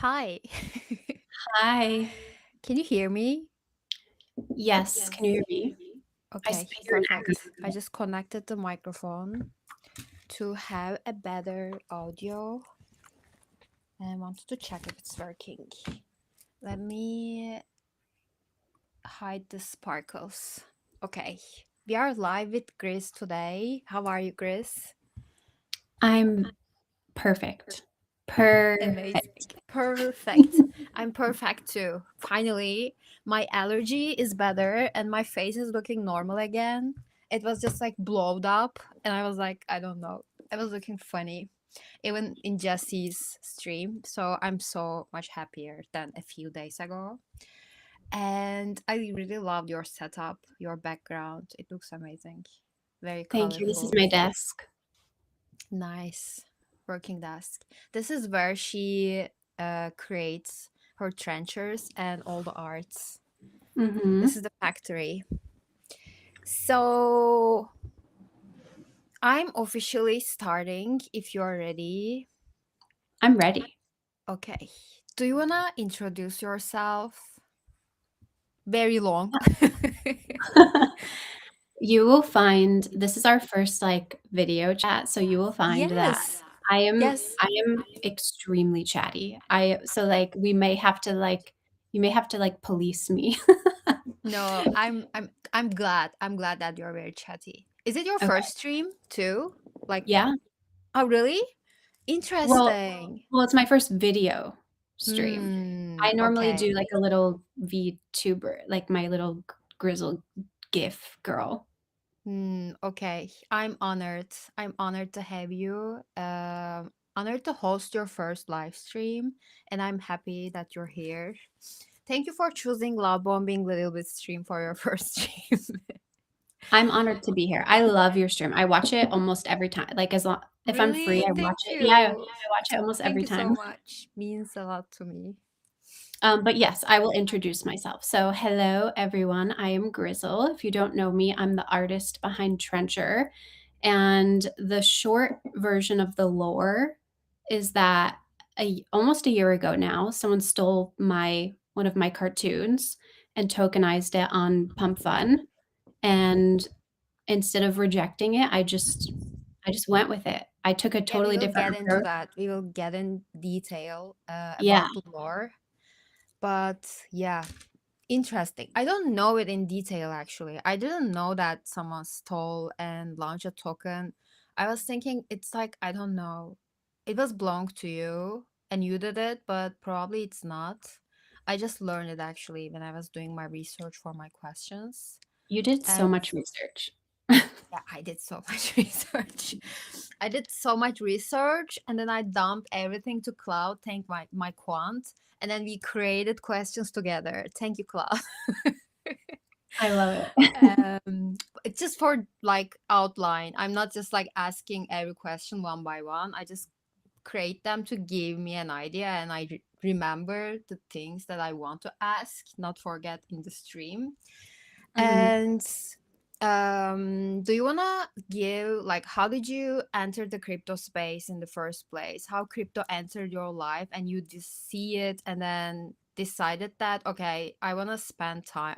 Hi. Hi. Can you hear me? Yes, can you hear me? I Okay, hear an perfect. I echo. just connected the microphone to have a better audio and I wanted to check if it's working. Let me hide the sparkles. Okay. We are live with Chris today. How are you, Chris? I'm perfect. Amazing. Perfect. I'm perfect too. Finally, my allergy is better and my face is looking normal again. It was just like blowed up, and I was like, I don't know. I was looking funny, even in Jesse's stream. So I'm so much happier than a few days ago. And I really loved your setup, your background. It looks amazing. Very Thank you. This is colorful. my desk. Nice. Working desk. This is where she creates her trenchers and all the arts. This Mhm. is the factory. So I'm officially starting if you're ready. I'm ready. Okay. Do you wanna introduce yourself? Very long. You will find this is our first, like, video chat, so you will find that Yes. I am Yes. I am extremely chatty. Like, we may have to, like you may have to, like, police me. No, I'm glad. I'm glad that you're very chatty. Is it your Okay. first stream too? Like, Yeah. oh really? Well Interesting. well, it's my first video stream. I normally Okay. do, like, a little VTuber, like, my little grizzle GIF girl. Okay. I'm honored. I'm honored to have you. Honored to host your first live stream, and I'm happy that you're here. Thank you for choosing Love Bombing Little Bit stream for your first stream. I'm honored to be here. I love your stream. I watch it almost every time. Like, as long if I'm free, Really? I watch Thank it. Yeah, I you. watch it almost Thank every you time. so much. Means a lot to me. But yes, I will introduce myself. So, hello, everyone. I am Grizzle. If you don't know me, I'm the artist behind Trencher. And the short version of the lore is that almost a year ago now, someone stole one of my cartoons and tokenized it on Pump Fun. And instead of rejecting it, I just went with it. I took a Yeah, we totally will different get into approach. that. We will get in detail Yeah. about the lore. But yeah, interesting. I don't know it in detail actually. I didn't know that someone stole and launched a token. I was thinking it's like, I don't know. It was belonged to you and you did it, but probably it's not. I just learned it actually when I was doing my research for my questions. You did so And much research. yeah, I did so much research. I did so much research and then I dumped everything to Cloud, thank my quant, and then we created questions together. Thank you, Cloud. I love it. It's just for like outline. I'm not just like asking every question one by one. I just create them to give me an idea and I remember the things that I want to ask, not forget in the stream. Mhm. And do you wanna give like how did you enter the crypto space in the first place? How crypto entered your life and you just see it and then decided that okay, I wanna spend time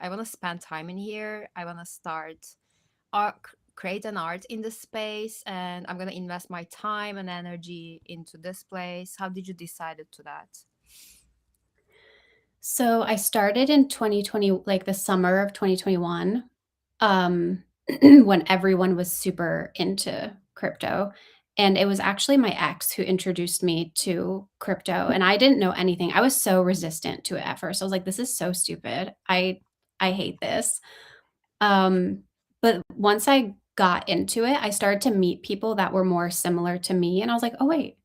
in here. I wanna start create an art in this space and I'm gonna invest my time and energy into this place. How did you decide to that? So, I started in 2020, like, the summer of 2021, when everyone was super into crypto, and it was actually my ex who introduced me to crypto, and I didn't know anything. I was so resistant to it at first. I was like, "This is so stupid. I hate this." But once I got into it, I started to meet people that were more similar to me, and I was like, "Oh, wait,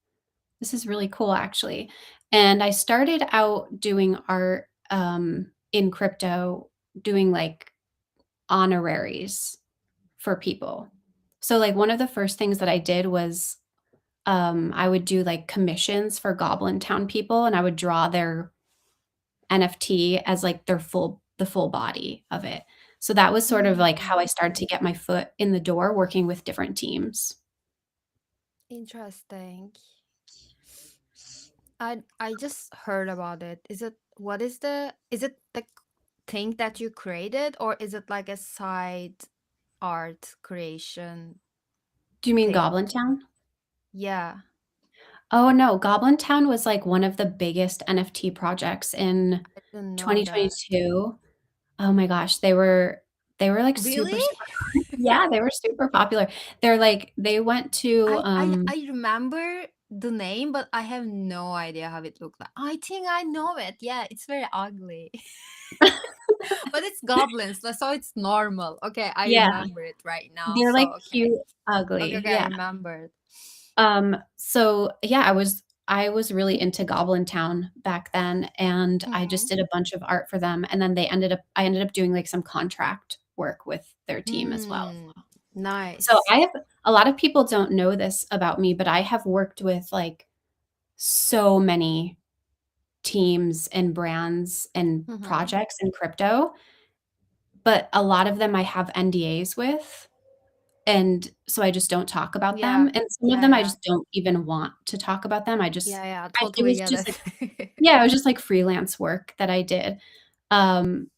this is really cool, actually." And I started out doing art, in crypto, doing, like, honoraries for people. So, like, one of the first things that I did was, I would do, like, commissions for Goblin Town people, and I would draw their NFT as, like, the full body of it. So that was sort of, like, how I Mm, started to get my foot in the door working with different teams. interesting. I just heard about it. Is it the thing that you created or is it like a side art creation Do you mean thing? Goblin Town? Yeah, Oh, no, Goblin Town was, like, one of the biggest NFT projects in I didn't know that. 2022. Oh my gosh, they were, like, Really? super, super Yeah, they were super popular. They're like they went to, I remember the name, but I have no idea how it looked like. I think I know it. Yeah, it's very ugly. But it's goblins, so it's normal. Okay, I Yeah, remember it right now. they're, So like, okay. cute, Okay, ugly, okay, I yeah. remembered. So yeah, I was really into Goblin Town back then, and I just Mhm. did a bunch of art for them, and then I ended up doing, like, some contract work with their team as well. Mm, So nice. I have a lot of people don't know this about me, but I have worked with, like, so many teams and brands and Mhm. projects in crypto, but a lot of them I have NDAs with, and so I just don't talk about Yeah. them, and some of Yeah, them I yeah. just don't even want to talk about them. Yeah, yeah, It totally was get just like it. yeah, it was just like freelance work that I did. Um,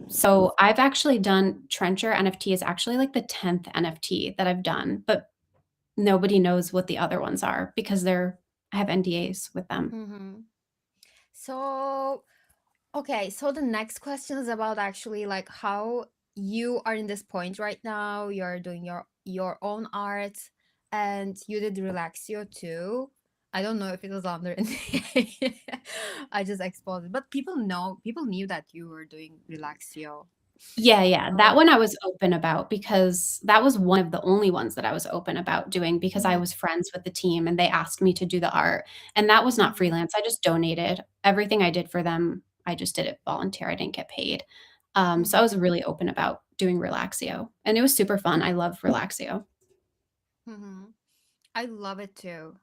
so I've actually done Trencher NFT is actually like the 10th NFT that I've done, but nobody knows what the other ones are because I have NDAs with them. Mhm. So, okay, so the next question is about actually like how you are in this point right now. You're doing your own art, and you did Relaxio too. I don't know if it was under NDA. I just exposed it, but people knew that you were doing Relaxio. Yeah, yeah, that So, one I was open about because that was one of the only ones that I was open about doing because I mhm, was friends with the team and they asked me to do the art, and that was not mhm, freelance, I just donated. Everything I did for them, I just did it volunteer, I didn't get paid. So I was mhm, really open about doing Relaxio, and it was super fun, I love Relaxio. mhm. I love it too.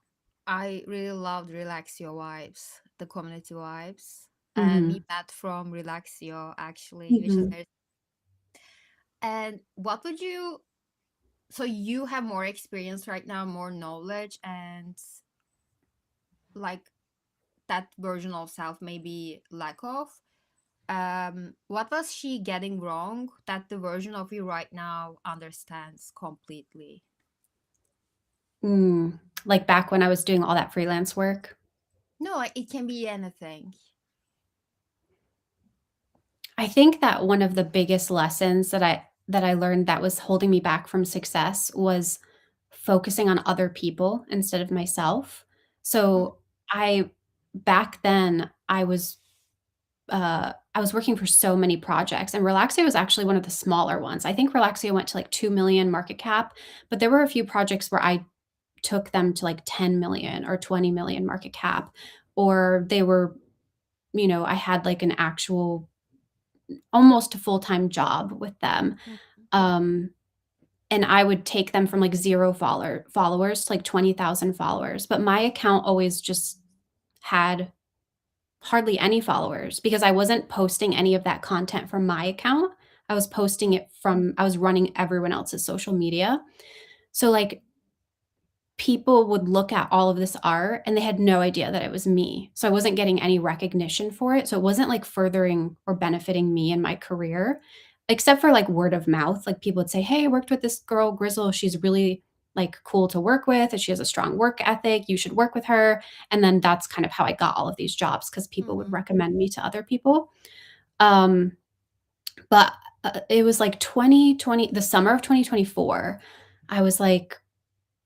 I really loved Relaxio vibes, the community vibes, and we Mhm, met from Relaxio actually, which is mhm. very. And what would you? So you have more experience right now, more knowledge, and like that version of self maybe lack of. What was she getting wrong that the version of you right now understands completely? Like back when I was doing all that freelance work? No, it can be anything. I think that one of the biggest lessons that I learned that was holding me back from success was focusing on other people instead of myself. Mm, So, I back then, I was working for so many projects, and Relaxio was actually one of the smaller ones. I think Relaxio went to, like, 2,000,000 market cap, but there were a few projects where I took them to, like, 10,000,000 or 20,000,000 market cap, or they were I had, like, an actual almost a full-time job with them. mm, Um, and I would take them from, like, 0 followers to, like, 20,000 followers, but my account always just had hardly any followers because I wasn't posting any of that content from my account. I was running everyone else's social media. So, like, people would look at all of this art and they had no idea that it was me. So I wasn't getting any recognition for it. So it wasn't like furthering or benefiting me in my career, except for like word of mouth. Like people would say, "Hey, I worked with this girl, Grizzle. She's really like cool to work with and she has a strong work ethic. You should work with her." And then that's kind of how I got all of these jobs because people would mhm, recommend me to other people. Um, but it was like 2020, the summer of 2024. I was like,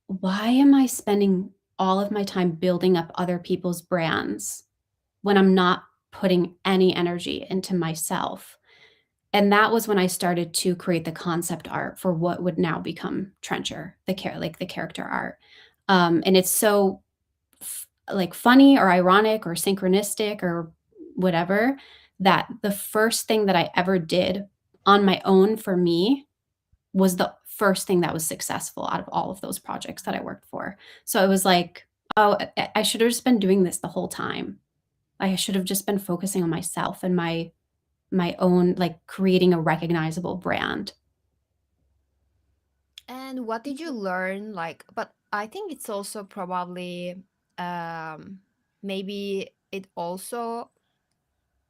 why am I spending all of my time building up other people's brands when I'm not putting any energy into myself? And that was when I started to create the concept art for what would now become Trencher, like the character art. And it's so like funny or ironic or synchronistic or whatever that the first thing that I ever did on my own for me was the first thing that was successful out of all of those projects that I worked for. So it was like, "Oh, I should have just been doing this the whole time. I should have just been focusing on myself and my own like, creating a recognizable brand." And what did you learn? Like, but I think it's also probably maybe it also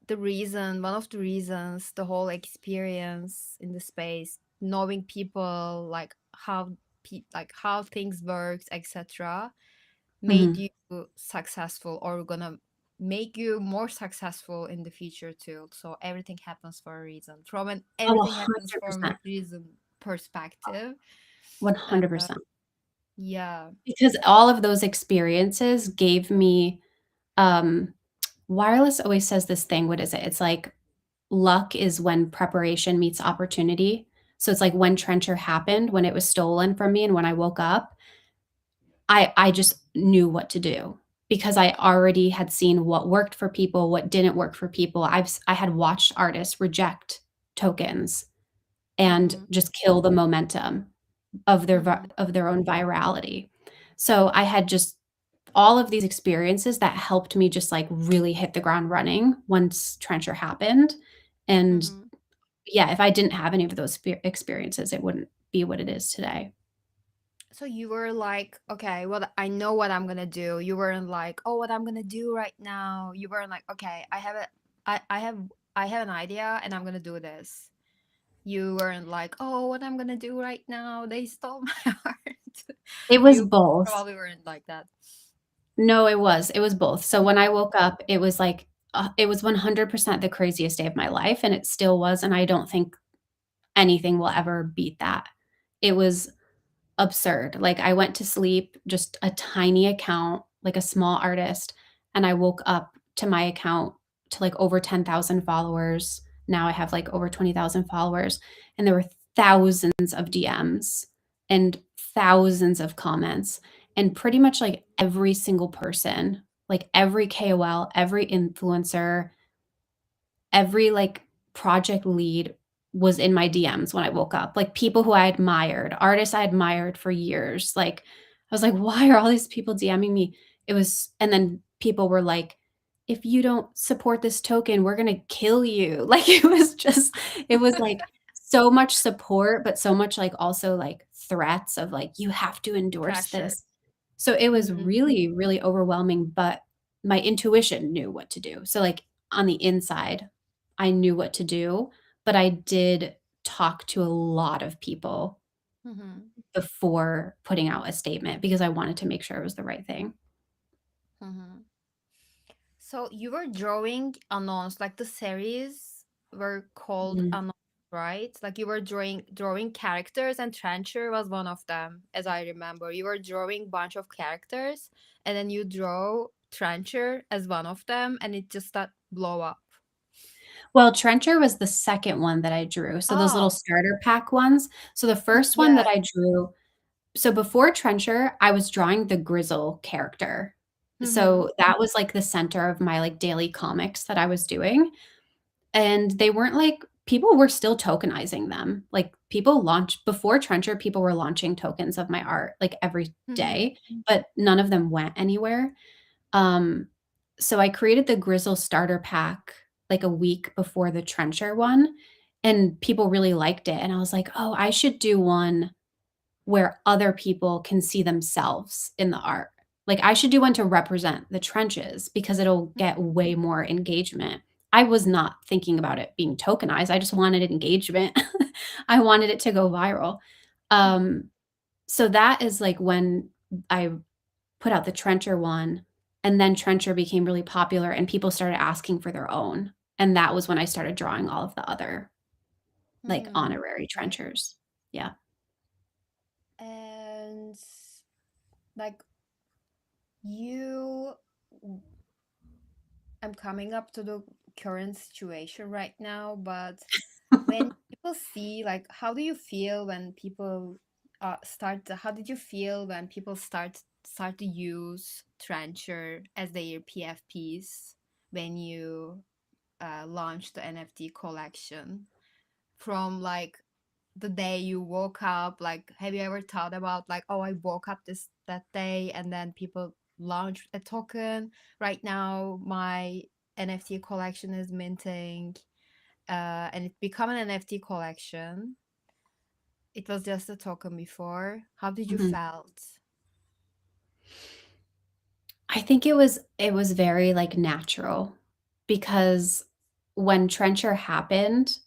one of the reasons, the whole experience in the space, knowing people, like how things works, etc., made Mhm. you successful or gonna make you more successful in the future too. So everything happens for a reason. Oh, Everything happens for a 100%. reason. perspective. Uh, 100%. yeah. Because all of those experiences gave me, um Wireless always says this thing, what is it? It's like, luck is when preparation meets opportunity. So it's like when Trencher happened, when it was stolen from me and when I woke up, I just knew what to do because I already had seen what worked for people, what didn't work for people. I had watched artists reject tokens and Mm-hmm. just kill the momentum of Mm-hmm. their own virality. So I had just all of these experiences that helped me just like really hit the ground running once Trencher happened. And Mm-hmm. yeah, if I didn't have any of those experiences, it wouldn't be what it is today. So you were like, okay, well, I know what I'm gonna do. You weren't like, oh, what I'm gonna do right now. You weren't like, okay, I have an idea and I'm gonna do this. You weren't like, oh, what I'm gonna do right now. They stole my heart. It was You both. probably weren't like that. No, it was both. So when I woke up, it was like, it was 100% the craziest day of my life, and it still was, and I don't think anything will ever beat that. It was absurd. Like, I went to sleep, just a tiny account, like a small artist, and I woke up to my account to, like, over 10,000 followers. Now I have, like, over 20,000 followers, and there were thousands of DMs and thousands of comments, and pretty much, like, every single person, like, every KOL, every influencer, every, like, project lead was in my DMs when I woke up, like, people who I admired, artists I admired for years, like, I was like, "Why are all these people DMing me?" It was and then people were like, "If you don't support this token, we're gonna kill you." Like, it was, like, so much support, but so much, like, also, like, threats of, like, "You have to endorse Pressure. this." So it was Mm-hmm. really, really overwhelming, but my intuition knew what to do. So, like, on the inside, I knew what to do, but I did talk to a lot of people Mm-hmm. before putting out a statement because I wanted to make sure it was the right thing. Mm-hmm. So you were drawing Annons, like the series were called Mhm. Annons, right? Like you were drawing characters, and Trencher was one of them, as I remember. You were drawing bunch of characters, and then you draw Trencher as one of them, and it just that blow up. Well, Trencher was the second one that I drew, so those little Oh, starter pack ones. So the first one yeah. that I drew so before Trencher, I was drawing the Grizzle character. Mm-hmm. So that was, like, the center of my, like, daily comics that I was doing. And they weren't like people were still tokenizing them. Like, people launched before Trencher, people were launching tokens of my art, like, every Mm-hmm. day, but none of them went anywhere. Um, so I created the Grizzle starter pack, like, a week before the Trencher one, and people really liked it, and I was like, "Oh, I should do one where other people can see themselves in the art." Like, I should do one to represent the trenches because it'll get way more engagement. I was not thinking about it being tokenized, I just wanted engagement. I wanted it to go viral. Um, so that is, like, when I put out the Trencher one, and then Trencher became really popular and people started asking for their own, and that was when I started drawing all of the other, like, Mm-hmm. honorary Trenchers. Yeah. And like you I'm coming up to the current situation right now, but when people see, like, how do you feel when people how did you feel when people start to use Trencher as their PFPs when you launched the NFT collection? From like the day you woke up, like, have you ever thought about like, oh, I woke up that day and then people launched a token. Right now my NFT collection is minting, and it become an NFT collection. It was just a token before. How did you Mhm. felt? I think it was very, like, natural because when Trencher happened,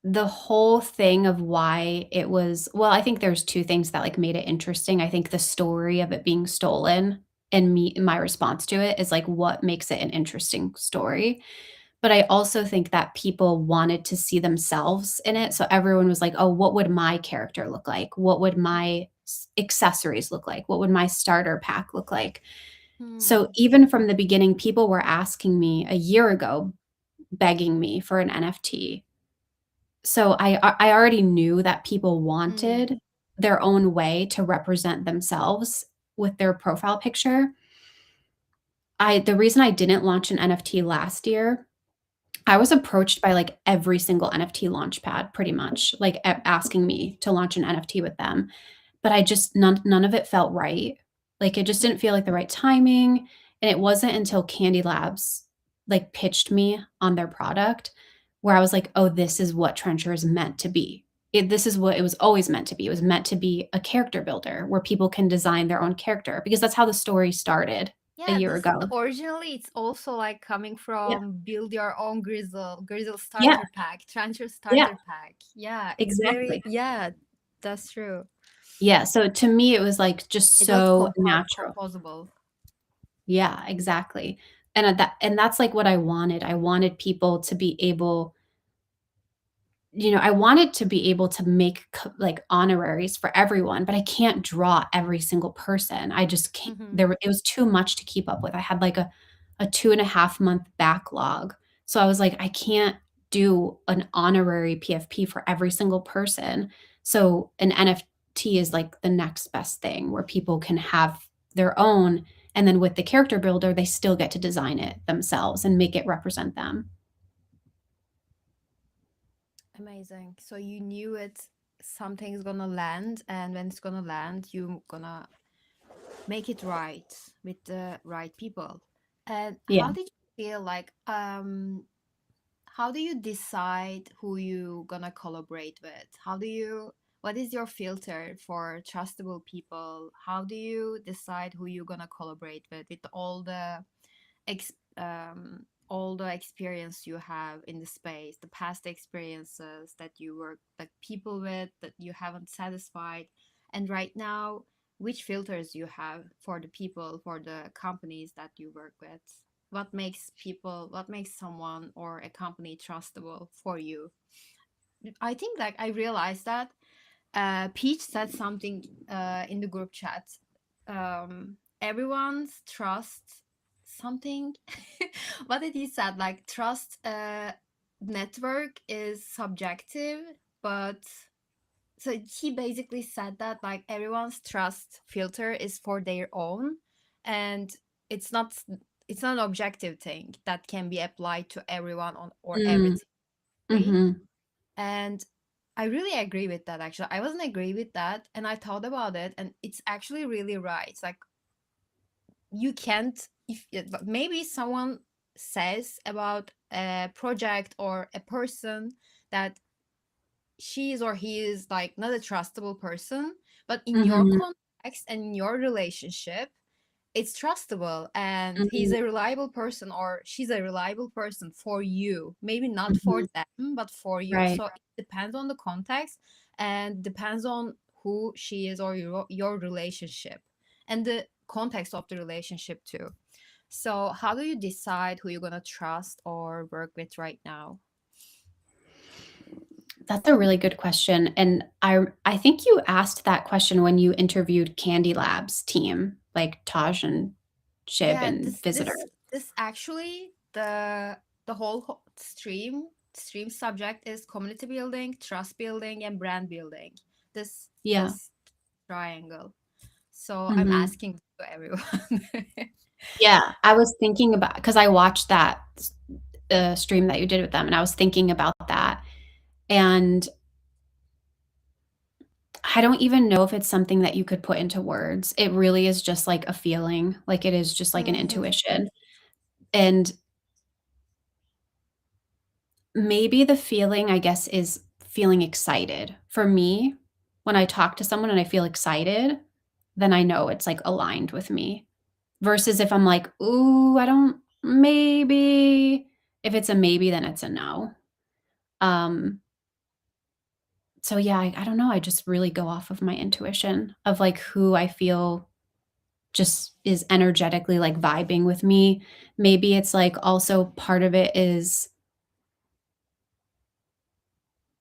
the whole thing of why it was well, I think there's 2 things that, like, made it interesting. I think the story of it being stolen and my response to it is, like, what makes it an interesting story. but I also think that people wanted to see themselves in it, so everyone was like, "Oh, what would my character look like? What would my accessories look like? What would my starter pack look like?" So Hmm. even from the beginning, people were asking me a year ago, begging me for an NFT. So I already knew that people Hmm. wanted their own way to represent themselves with their profile picture. The reason I didn't launch an NFT last year, I was approached by, like, every single NFT launchpad pretty much, like, asking me to launch an NFT with them, but I just none of it felt right. Like, it just didn't feel like the right timing, and it wasn't until Candy Labs, like, pitched me on their product where I was like, "Oh, this is what Trencher is meant to be." This is what it was always meant to be. It was meant to be a character builder where people can design their own character because that's how the story started a Yeah, year this is ago. originally it's also like coming Yeah. from build your own Grizzle Yeah. starter pack, Trencher Yeah. starter pack. Yeah, it's very Exactly. yeah, that's true. Yeah, so to me, it was, like, just It was so natural. composable. Yeah, exactly. And that's, like, what I wanted. I wanted people to be able I wanted to be able to make like, honoraries for everyone, but I can't draw every single person. I just can't Hmm. it was too much to keep up with. I had, like, a 2.5-month backlog. So I was like, "I can't do an honorary PFP for every single person." So an NFT is, like, the next best thing where people can have their own, and then with the character builder, they still get to design it themselves and make it represent them. Amazing. So you knew it something's gonna land, and when it's gonna land, you gonna make it right with the right people. And Yeah. how did you feel like how do you decide who you gonna collaborate with? What is your filter for trustable people? How do you decide who you're gonna collaborate with ex, all the experience you have in the space, the past experiences that you work like people with that you haven't satisfied, and right now, which filters you have for the people, for the companies that you work with? What makes someone or a company trustable for you? I think like I realized that Peach said something in the group chat. Everyone's trust something. What did he said? Like trust network is subjective, but so he basically said that like everyone's trust filter is for their own, and it's not it's not an objective thing that can be applied to everyone on or Mm, everything. mhm. And I really agree with that actually. I wasn't agree with that and I thought about it and it's actually really right. It's like you can't if but maybe someone says about a project or a person that she is or he is like not a trustable person, but in your Mhm, context and in your relationship it's trustable and he's mhm, a reliable person or she's a reliable person for you, maybe not for mhm. them but for you. Right. So it depends on the context and depends on who she is or your relationship and the context of the relationship too. So how do you decide who you're going to trust or work with right now? That's a really good question, and I think you asked that question when you interviewed Candy Lab's team, like Taj and Shib Yeah, and Visitor. this actually the whole stream subject is community building, trust building, and brand building. Yeah. This triangle. So I'm Mhm. asking to everyone. Yeah, I was thinking about because I watched that stream that you did with them, and I was thinking about that, and I don't even know if it's something that you could put into words. It really is just like a feeling, like it is just like an Mhm. intuition, and maybe the feeling, I guess, is feeling excited. For me, when I talk to someone and I feel excited, then I know it's, like, aligned with me, versus if I'm like, "Ooh, I don't maybe." If it's a maybe, then it's a no. Um, so yeah, I don't know, I just really go off of my intuition of, like, who I feel just is energetically, like, vibing with me. Maybe it's, like, also part of it is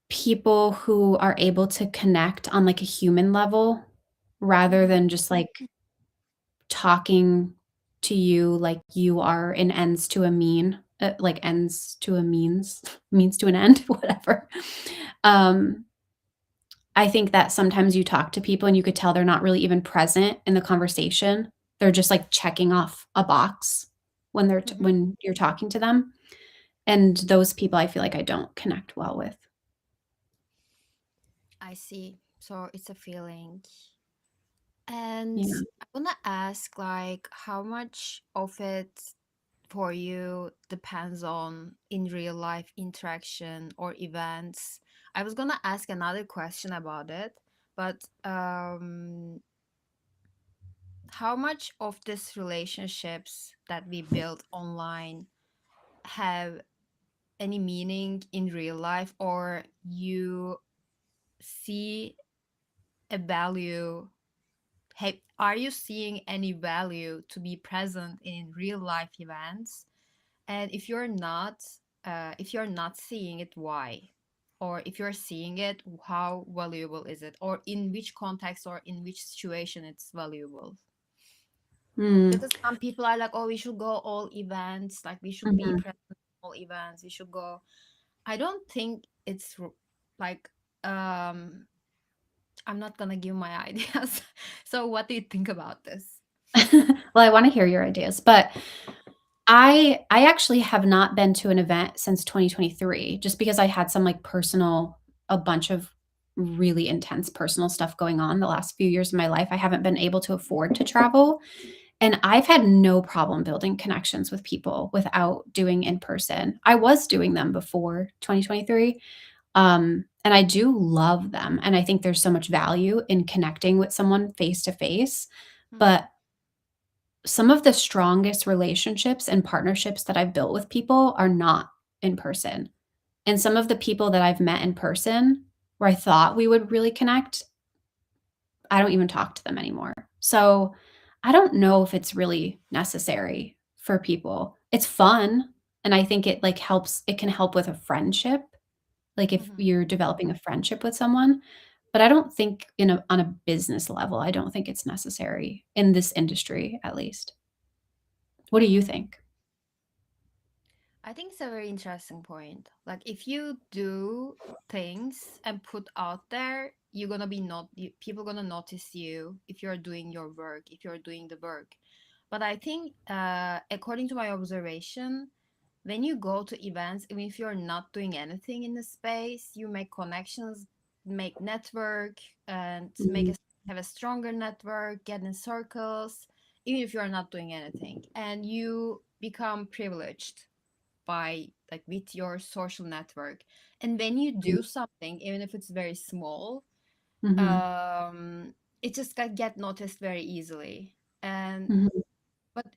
people who are able to connect on, like, a human level rather Mhm. than just, like, talking to you like you are an ends to a like ends to a means, means to an end, whatever. Um, I think that sometimes you talk to people and you could tell they're not really even present in the conversation. They're just, like, checking off a box Mhm. when you're talking to them, and those people I feel like I don't connect well with. I see. So it's a feeling. And Yeah. I want to ask, like, how much of it for you depends on in real life interaction or events? I was gonna ask another question about it, but how much of these relationships that we build online have any meaning in real life, or you see a value? Hey, are you seeing any value to be present in real life events? And if you're not seeing it, why? Or if you're seeing it, how valuable is it? Or in which context or in which situation it's valuable? Mm, Because some people are like, oh, we should go all events, like we should be mhm. present in all events, we should go. I don't think like um I'm not gonna give my ideas. So what do you think about this? Well, I wanna hear your ideas, but I actually have not been to an event since 2023 just because I had some, like, a bunch of really intense personal stuff going on the last few years of my life. I haven't been able to afford to travel, and I've had no problem building connections with people without doing in person. I was doing them before 2023, and I do love them, and I think there's so much value in connecting with someone face to face, Mhm. but some of the strongest relationships and partnerships that I've built with people are not in person. And some of the people that I've met in person where I thought we would really connect, I don't even talk to them anymore. So, I don't know if it's really necessary for people. It's fun, and I think it can help with a friendship, like if Mhm. you're developing a friendship with someone, but I don't think on a business level, I don't think it's necessary in this industry, at least. What do you Mhm. think? I think it's a very interesting point. Like if you do things and put out there, you're gonna be not you, people gonna notice you if you're doing your work, if you're doing the work. But I think, according to my observation, when you go to events, even if you're not doing anything in the space, you make connections, make network, and Mhm, have a stronger network, get in circles, even if you're not doing anything, and you become privileged by like with your social network. And when you mhm, do something, even if it's very small, mhm, it just get noticed very easily. And mhm. but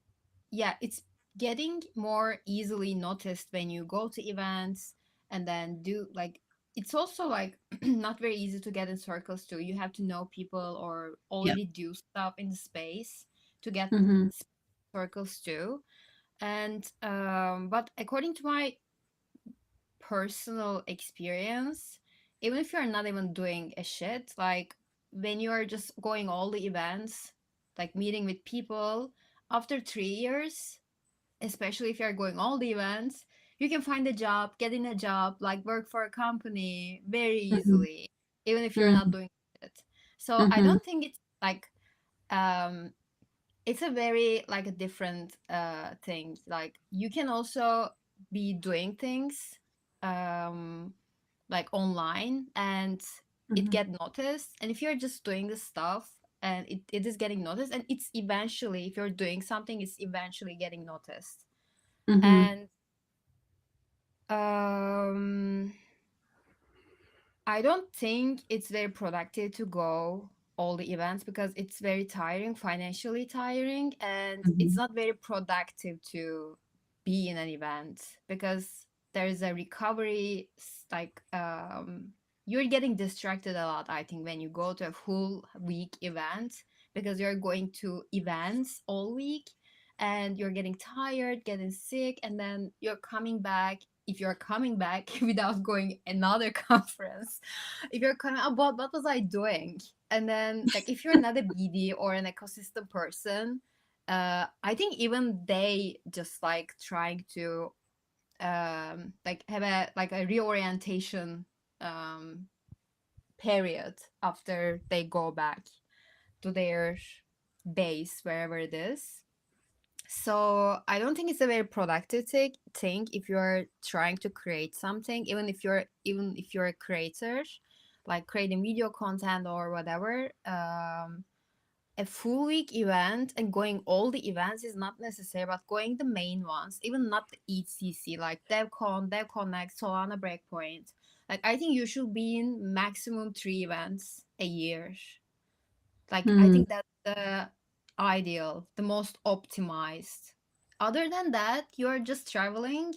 yeah, it's getting more easily noticed when you go to events and then do like it's also like not very easy to get in circles too. You have to know people or Yep. already do stuff in the space to get Mhm, circles too. And but according to my personal experience, even if you're not even doing a shit, like when you're just going all the events, like meeting with people, after 3 years, especially if you're going all the events, you can find a job, get in a job, like work for a company very mhm, easily, even if you're not mhm, doing it. So I mhm, don't think it's like um it's a very like a different thing. Like you can also be doing things um like online and it mhm, get noticed, and if you're just doing this stuff and it is getting noticed, and it's eventually, if you're doing something, it's eventually getting noticed. mhm, And um I don't think it's very productive to go all the events because it's very tiring, financially tiring, and it's mhm. not very productive to be in an event because there's a recovery you're getting distracted a lot, I think, when you go to a full week event because you're going to events all week and you're getting tired, getting sick, and then you're coming back. if you're coming back without going another conference, if you're coming, oh, what was I doing? And then like if you're not a BD or an ecosystem person, I think even they just like trying to like have a reorientation um period after they go back to their base wherever it is. So I don't think it's a very productive thing if you're trying to create something, even if you're a creator, like creating video content or whatever. A full week event and going all the events is not necessary, but going the main ones, even not the ECC, like DevCon, DevConnect, Solana Breakpoint. Like I think you should be in maximum 3 events a year. Like I Mm, think that's the ideal, the most optimized. Other than that, you're just traveling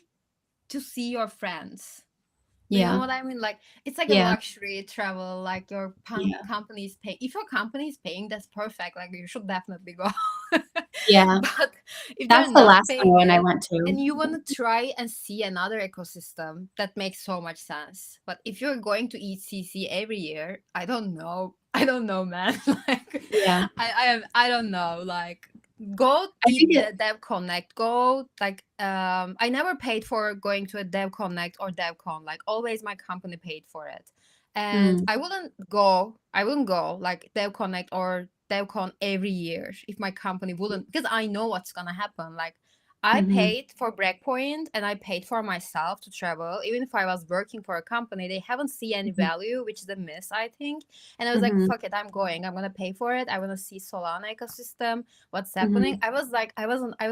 to see your friends. Do you know yeah. what I mean? Like it's like a Yeah. luxury travel. Like your Yeah. company is paying. If your company is paying, that's perfect. Like you should definitely go. Yeah. But if they're That's the not last paying one I it, went to. and you want to try and see another ecosystem, that makes so much sense. But if you're going to ECC every year, I don't know. I don't know, man. Like Yeah. I don't know. Like go I eat think it the Dev Connect. Go like I never paid for going to a Dev Connect or DevCon. Like always my company paid for it. And mm, I wouldn't go like Dev Connect or DevCon every year if my company wouldn't, because I know what's gonna happen. Like I mhm, paid for Breakpoint and I paid for myself to travel. Even if I was working for a company, they haven't seen any mhm, value, which is a miss, I think. And I was like, mhm, fuck it, I'm going. I'm gonna pay for it. I wanna see Solana ecosystem, what's happening. mhm. I was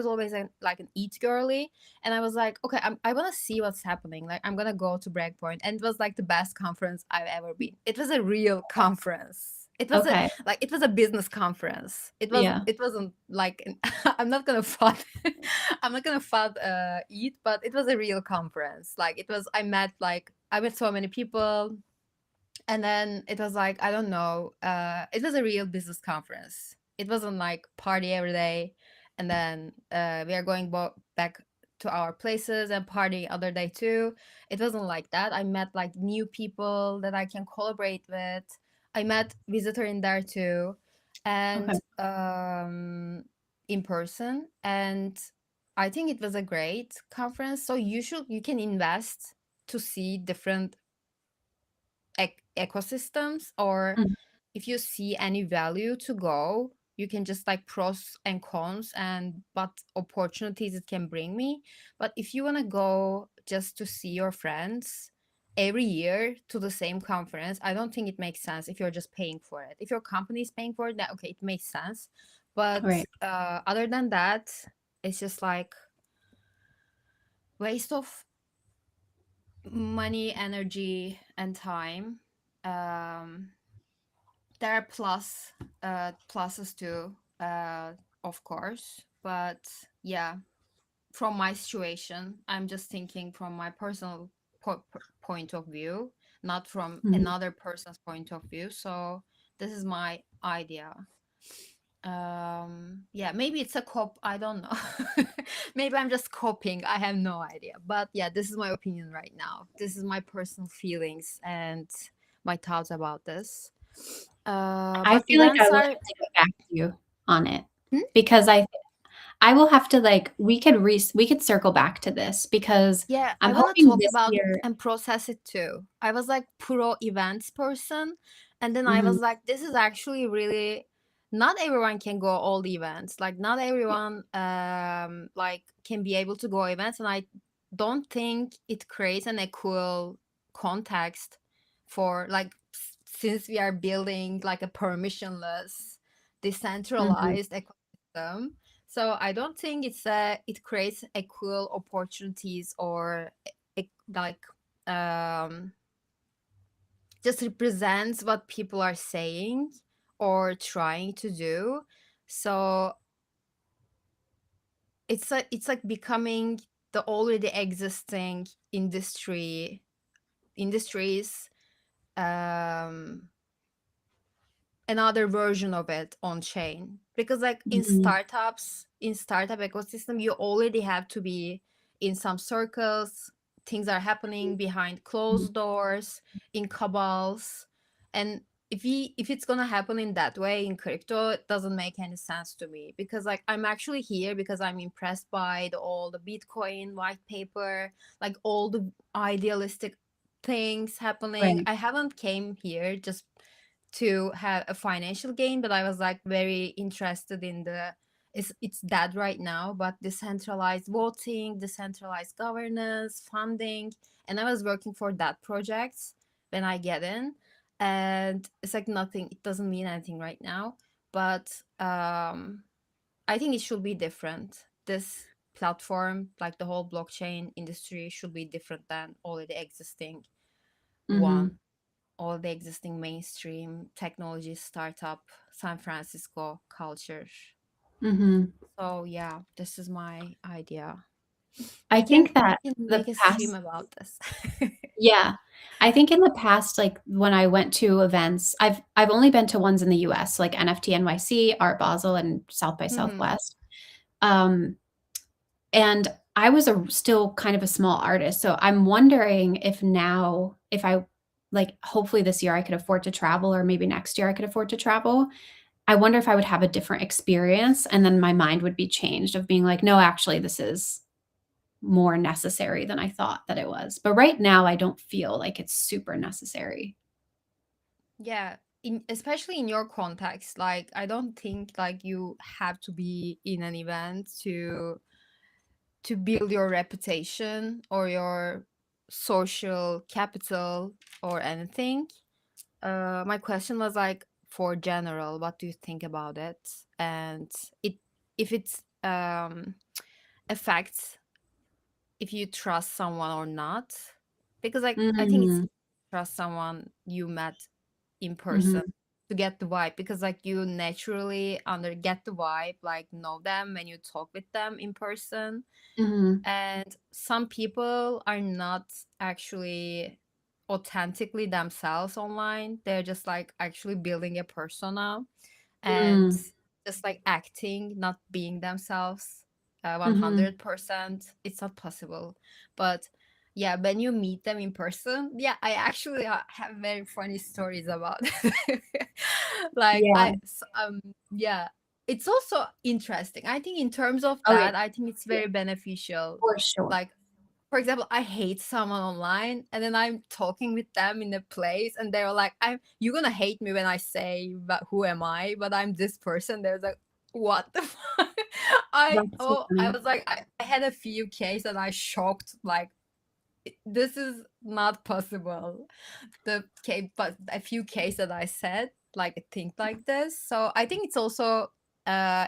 always like an eat girly. And I was like, okay, I wanna see what's happening. Like I'm gonna go to Breakpoint. And it was like the best conference I've ever been. It was a real conference. Okay. It was a business conference. Yeah. It wasn't like I'm not gonna fud I'm not gonna fud eat, but it was a real conference. Like I met so many people, and then it was like I don't know, it was a real business conference. It wasn't like party every day and then we are going back to our places and party other day too. It wasn't like that. I met like new people that I can collaborate with. I met visitor in there too, Okay. and in person. And I think it was a great conference. So you can invest to see different ecosystems, or Mhm, if you see any value to go, you can just like pros and cons and what opportunities it can bring me. But if you want to go just to see your friends every year to the same conference, I don't think it makes sense if you're just paying for it. If your company is paying for it, then okay, it makes sense. But right. other than that, it's just like waste of money, energy, and time. um there are pluses too, of course, but yeah, from my situation, I'm just thinking from my personal point of view, not from Mhm. another person's point of view. So this is my idea. Yeah, maybe it's a cop, I don't know. Maybe I'm just copying, I have no idea. But yeah, this is my opinion right now. This is my personal feelings and my thoughts about this. I But feel like I events will are. have to get back to you on it Hmm? because I will have to like we could circle back to this because Yeah, I'm I want to hoping talk this about it year. and process it too. I was like pro events person, and then I Mhm. was like, this is actually really, not everyone can go all the events. Like not Yeah. everyone like can be able to go events, and I don't think it creates an equal context for like since we are building like a permissionless, Mhm. decentralized ecosystem. So I don't think it creates equal opportunities or like um just represents what people are saying or trying to do. So it's like becoming the already existing industries, um another version of it on chain, because like Mhm. in startup ecosystem you already have to be in some circles things are happening behind closed doors in cabals, and if it's gonna happen in that way in crypto, it doesn't make any sense to me, because like I'm actually here because I'm impressed by all the Bitcoin white paper, like all the idealistic things happening. Right. I haven't came here just to have a financial gain, but I was like very interested in the, it's that right now, but decentralized voting, decentralized governance, funding, and I was working for that project when I get in, and it's like nothing, it doesn't mean anything right now, but I think it should be different. This platform, like the whole blockchain industry, should be different than already existing Mhm. one, all the existing mainstream technology startup San Francisco culture. Mhm. So yeah, this is my idea. I think We that can the make a stream past about this. Yeah. I think in the past, like, when I went to events, I've only been to ones in the US, like NFT NYC, Art Basel, and South by Hmm. Southwest. Um, and I was still kind of a small artist, so I'm wondering if now, if I like, hopefully this year I could afford to travel, or maybe next year I could afford to travel. I wonder if I would have a different experience, and then my mind would be changed of being like, "No, actually, this is more necessary than I thought that it was." But right now, I don't feel like it's super necessary. Yeah, especially in your context, like I don't think like you have to be in an event to build your reputation or your social capital or anything. My question was like for general, what do you think about it? And it, if it's affects if you trust someone or not, because like I think it's Mhm, trust someone you met in person mhm, to get the vibe, because like you naturally under get the vibe, like know them when you talk with them in person, mhm, and some people are not actually authentically themselves online, they're just like actually building a persona and mm, just like acting, not being themselves mhm. 100%. It's not possible. But yeah, when you meet them in person, yeah, I actually have very funny stories about like Yeah. yeah, it's also interesting. I think in terms of Oh, yeah, that, I think it's yeah, very beneficial. for sure. Like for example, I hate someone online and then I'm talking with them in a place and they're like, I'm you're gonna hate me when I say but who am I? But I'm this person. They're like, what the fuck? That's so I funny. was like, I had a few cases and I shocked, like this is not possible. The case, but a few cases that I said, like a thing like this. So I think it's also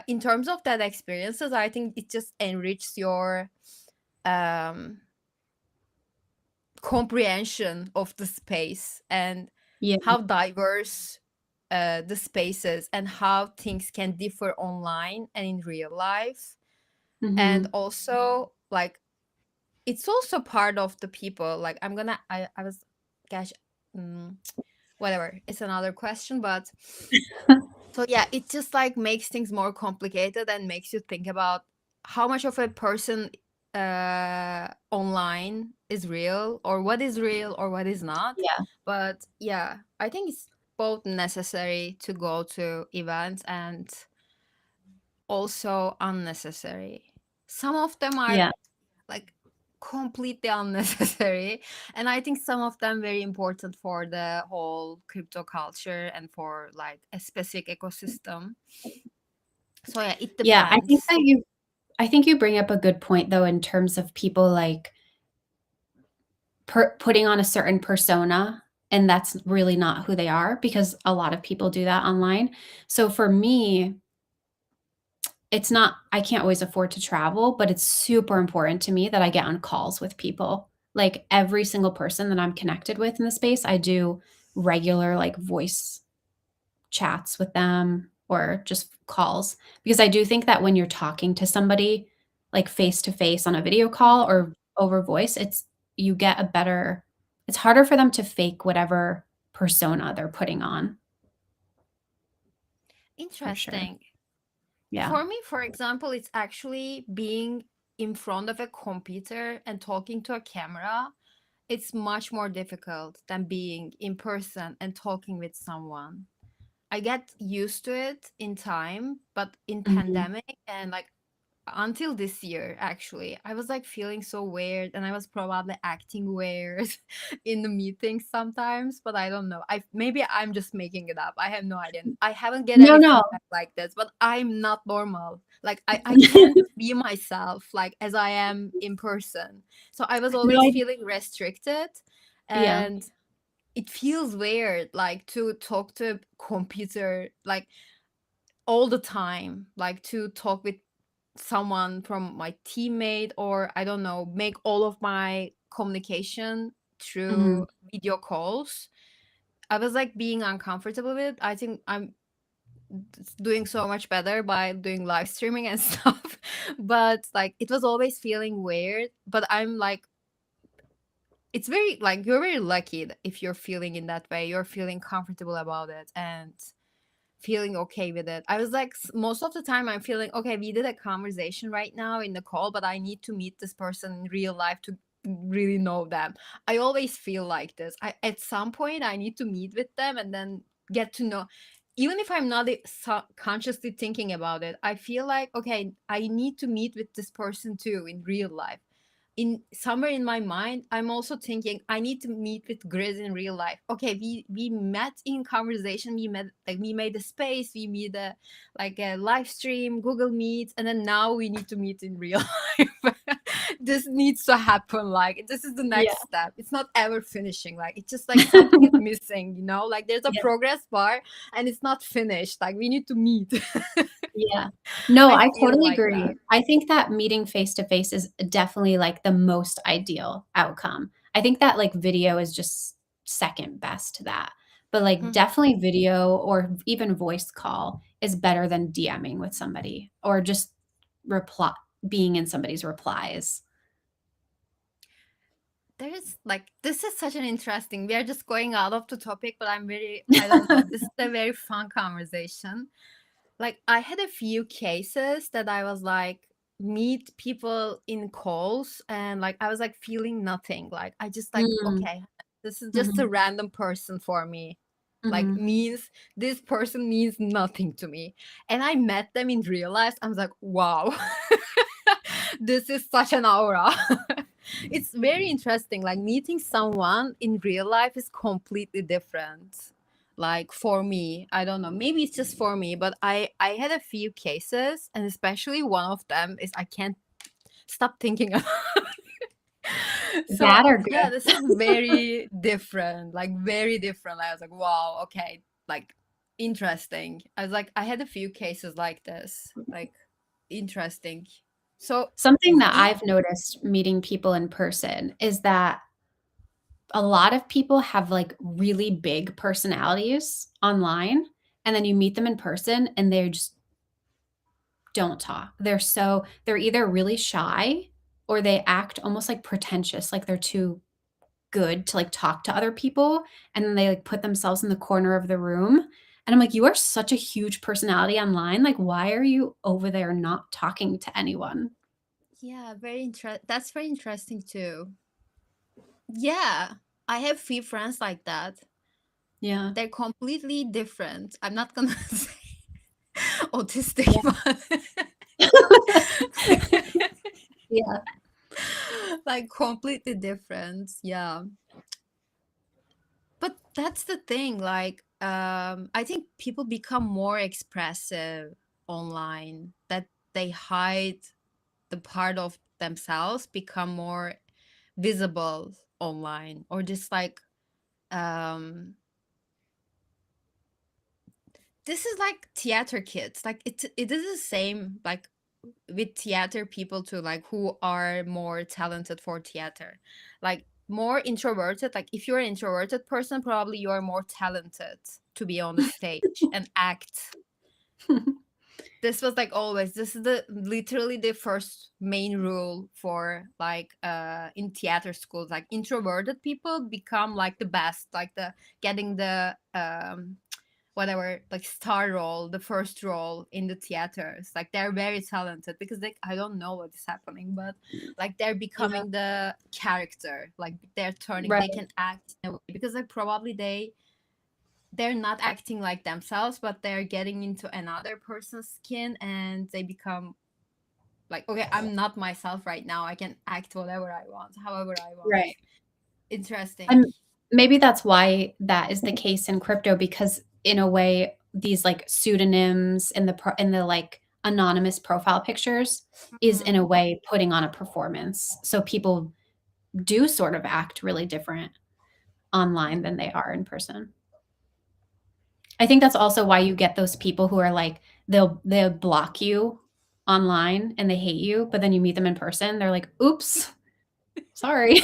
in terms of that experiences, I think it just enriches your um comprehension of the space and Yeah. how diverse the spaces and how things can differ online and in real life. And Mhm. also like it's also part of the people, like I was gosh, mm, whatever, it's another question, but so yeah, it just like makes things more complicated and makes you think about how much of a person online is real, or what is real or what is not. Yeah. But yeah, I think it's both necessary to go to events and also unnecessary. Some of them are Yeah. like completely unnecessary, and I think some of them very important for the whole crypto culture and for like a specific ecosystem. So yeah, it Yeah, depends. I think you bring up a good point, though, in terms of people, like, putting on a certain persona, and that's really not who they are, because a lot of people do that online. So for me, it's not, I can't always afford to travel, but it's super important to me that I get on calls with people. Like, every single person that I'm connected with in the space, I do regular, like, voice chats with them or just calls, because I do think that when you're talking to somebody, like, face to face on a video call Mhm. or over voice, you get a better, it's harder for them to fake whatever persona they're putting on, for sure. Interesting. Yeah. For me, for example, it's actually being in front of a computer and talking to a camera, it's much more difficult than being in person and talking with someone. I get used to it in time, but in Mhm. pandemic and like until this year actually, I was like feeling so weird and I was probably acting weird in the meetings sometimes, but I don't know. I maybe I'm just making it up. I have no idea. I haven't get No, any no. feedback like this, but I'm not normal. Like I can't be myself like as I am in person. So I was No, always feeling restricted, yeah. and it feels weird like to talk to a computer like all the time, like to talk with someone from my teammate, or I don't know, make all of my communication Mhm. through video calls. I was like being uncomfortable with it. I think I'm doing so much better by doing live streaming and stuff. But like it was always feeling weird. But I'm like, it's very like you're very lucky if you're feeling in that way. You're feeling comfortable about it and feeling okay with it. I was like, most of the time, I'm feeling okay. We did a conversation right now in the call, but I need to meet this person in real life to really know them. I always feel like this. At some point, I need to meet with them and then get to know. Even if I'm not consciously thinking about it, I feel like, okay, I need to meet with this person too in real life. In somewhere in my mind, I'm also thinking I need to meet with Grizz in real life. Okay, we met in conversation, we met like we made a space, we made a like a live stream, Google Meets, and then now we need to meet in real life. This needs to happen. Like this is the Yeah. next step. It's not ever finishing. Like it's just like something is missing, you know? Like there's a Yeah. progress bar and it's not finished. Like we need to meet. Yeah. No, I I feel totally like that. agree. I think that meeting face to face is definitely, like, the most ideal outcome. I think that, like, video is just second best to that. But, like, Mhm. definitely video or even voice call is better than DMing with somebody or just reply being in somebody's replies. There's like this is such an interesting. We are just going out of the topic, but I don't know. This is a very fun conversation. Like I had a few cases that I was like meet people in calls and like I was like feeling nothing. Like I just like Mm. okay, this is just a Mhm. random person for me. Like Mhm. means this person means nothing to me. And I met them in real life. I was like, wow. This is such an aura. It's very interesting. Like meeting someone in real life is completely different. Like for me, I don't know. Maybe it's just for me, but I had a few cases, and especially one of them is I can't stop thinking about. So Bad or yeah, good? this is very different. Like very different. I was like, wow, okay, like interesting. I was like, I had a few cases like this. Like interesting. So Something that me. I've noticed meeting people in person is that a lot of people have, like, really big personalities online, and then you meet them in person, and they just don't talk. They're either really shy or they act almost, like, pretentious, like they're too good to, like, talk to other people, and then they, like, put themselves in the corner of the room, and I'm like, "You are such a huge personality online, like, why are you over there not talking to anyone?" Yeah, that's very interesting too. Yeah, I have few friends like that. Yeah. They're completely different. I'm not gonna say autistic, Yeah. but Yeah. like completely different. Yeah. But that's the thing. Like, I think people become more expressive online. That they hide the part of themselves, become more visible online, or just like um this is like theater kids. Like it is the same like with theater people too, like who are more talented for theater. Like more introverted, like if you're an introverted person, probably you are more talented to be on the stage and act. This was like always, this is the literally the first main rule for like in theater schools. Like introverted people become like the best, like the getting the whatever, like star role, the first role in the theaters. Like they're very talented because they, I don't know what is happening, but like they're Yeah. becoming the character. Like they're turning, Right. they can act in a way because like probably they're not acting like themselves, but they're getting into another person's skin and they become like, okay, I'm not myself right now. I can act whatever I want, however I want. Right. Interesting. And maybe that's why that is the case in crypto, because in a way, these like pseudonyms in the like anonymous profile pictures is in a way putting on a performance. So people do sort of act really different online than they are in person. I think that's also why you get those people who are like they'll block you online and they hate you, but then you meet them in person, they're like, "Oops, sorry."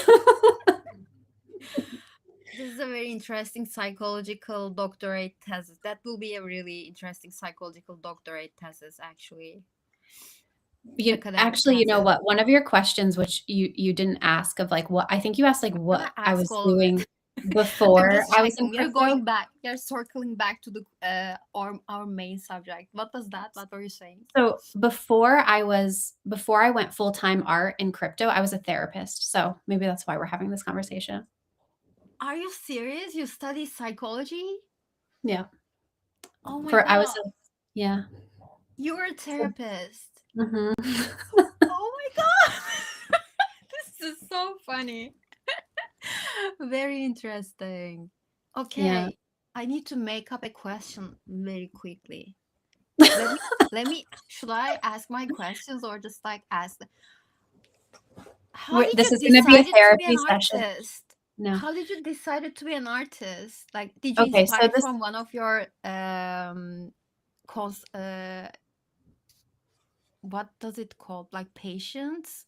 This is a very interesting psychological doctorate thesis. That will be a really interesting psychological doctorate thesis, actually. Academic Actually, you know thesis. what? One of your questions, which you didn't ask, of like what I think you asked like I'm what gonna I ask was all of it. doing I'm before just I was in checking. We are crypto. going back. We are circling back to the our main subject. What was that? What were you saying? So before I went full-time art in crypto, I was a therapist. So maybe that's why we're having this conversation. Are you serious? You study psychology? Yeah. Oh my For I was god. yeah. You're a therapist. Mhm. Oh my god. This is so funny. Very interesting. Yeah. Okay, I need to make up a question very quickly. Let me should I ask my questions or just like ask how did This you is gonna be a decided to be therapy an session. artist? No. How did you decided to be an artist? Like did you Okay, so inspire this from one of your cause what does it called? Like patients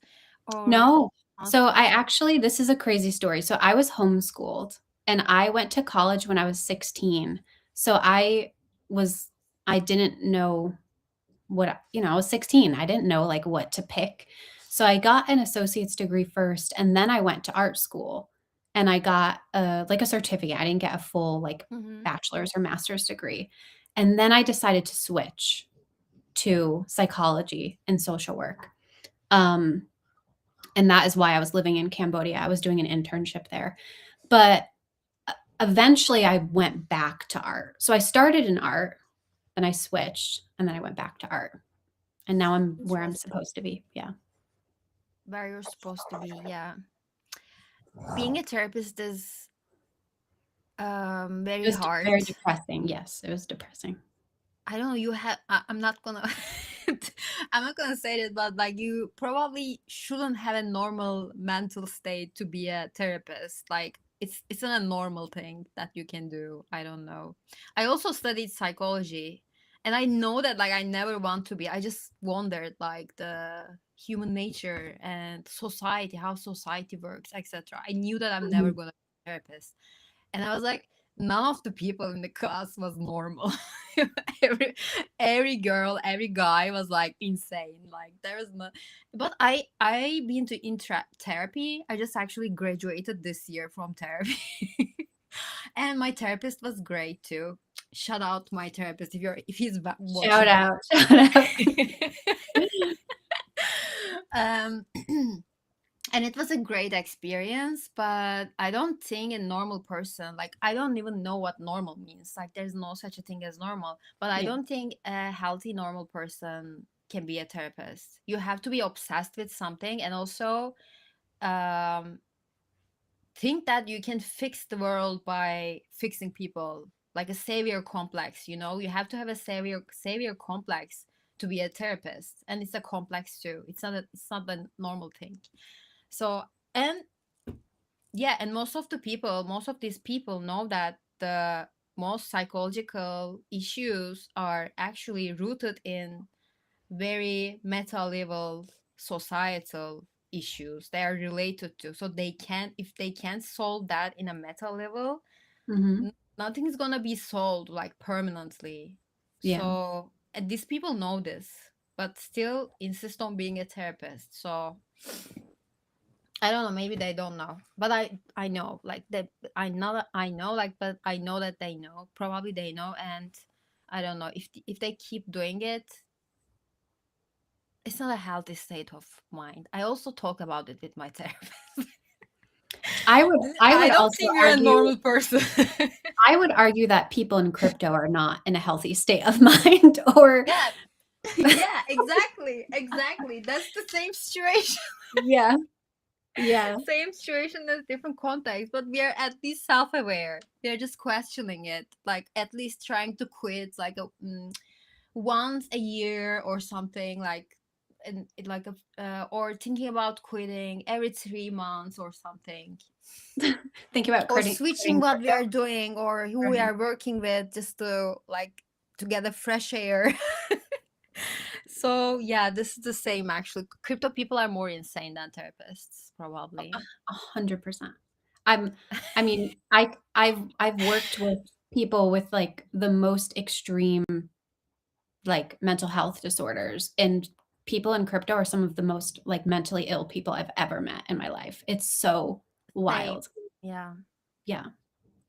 or No. So I counselors? actually this is a crazy story. So I was homeschooled and I went to college when I was 16. So was I didn't know I was 16. I didn't know like what to pick. So I got an associate's degree first and then I went to art school and I got like a certificate. I didn't get a full like Mm-hmm. bachelor's or master's degree. And then I decided to switch to psychology and social work. Um, and that is why I was living in Cambodia. I was doing an internship there. But eventually I went back to art. So I started in art, then I switched, and then I went back to art. And now I'm where I'm Interesting. supposed to be. Yeah. Where you're supposed to be, yeah. Being a therapist is It very was hard. very depressing. Yes, it was depressing. I don't know, you have I'm not gonna I'm not gonna say it, but like you probably shouldn't have a normal mental state to be a therapist. Like it's not a normal thing that you can do. I don't know. I also studied psychology and I know that like I never want to be. I just wondered like the human nature and society, how society works, etc. I knew that I'm never Mhm. gonna be a therapist. And I was like, none of the people in the class was normal. every every girl, every guy was like insane. Like there was no, but I been to therapy. I just actually graduated this year from therapy. And my therapist was great too. Shout out my therapist if he's Shout watching out. Shout out. this. um and it was a great experience, but I don't think a normal person, like I don't even know what normal means, like there's no such a thing as normal, but I Yeah. don't think a healthy normal person can be a therapist. You have to be obsessed with something and also um think that you can fix the world by fixing people, like a savior complex, you know. You have to have a savior complex to be a therapist, and it's a complex too. It's not a normal thing. So, and yeah, and most of these people know that the most psychological issues are actually rooted in very meta level societal issues they are related to. So they can't, if they can't solve that in a meta level, Mhm. nothing is gonna be solved like permanently. Yeah. So, and these people know this, but still insist on being a therapist. So I don't know. Maybe they don't know, but I know like that. I know like, but I know that they know. Probably they know, and I don't know if they keep doing it. It's not a healthy state of mind. I also talk about it with my therapist. I I would don't also think you're a argue normal person. I would argue that people in crypto are not in a healthy state of mind or Yeah, yeah, exactly, exactly. That's the same situation. yeah. Yeah. Same situation as different context, but we are at least self-aware. We are just questioning it, like at least trying to quit, like once a year or something, like and it like a or thinking about quitting every 3 months or something, Think about or quitting switching what we crypto. are doing or who we Right. are working with, just to like to get a fresh air. So yeah, this is the same actually. Crypto people are more insane than therapists, probably. 100%. I mean, I've worked with people with like the most extreme like mental health disorders, and people in crypto are some of the most like mentally ill people I've ever met in my life. It's so Same. wild. Yeah. Yeah.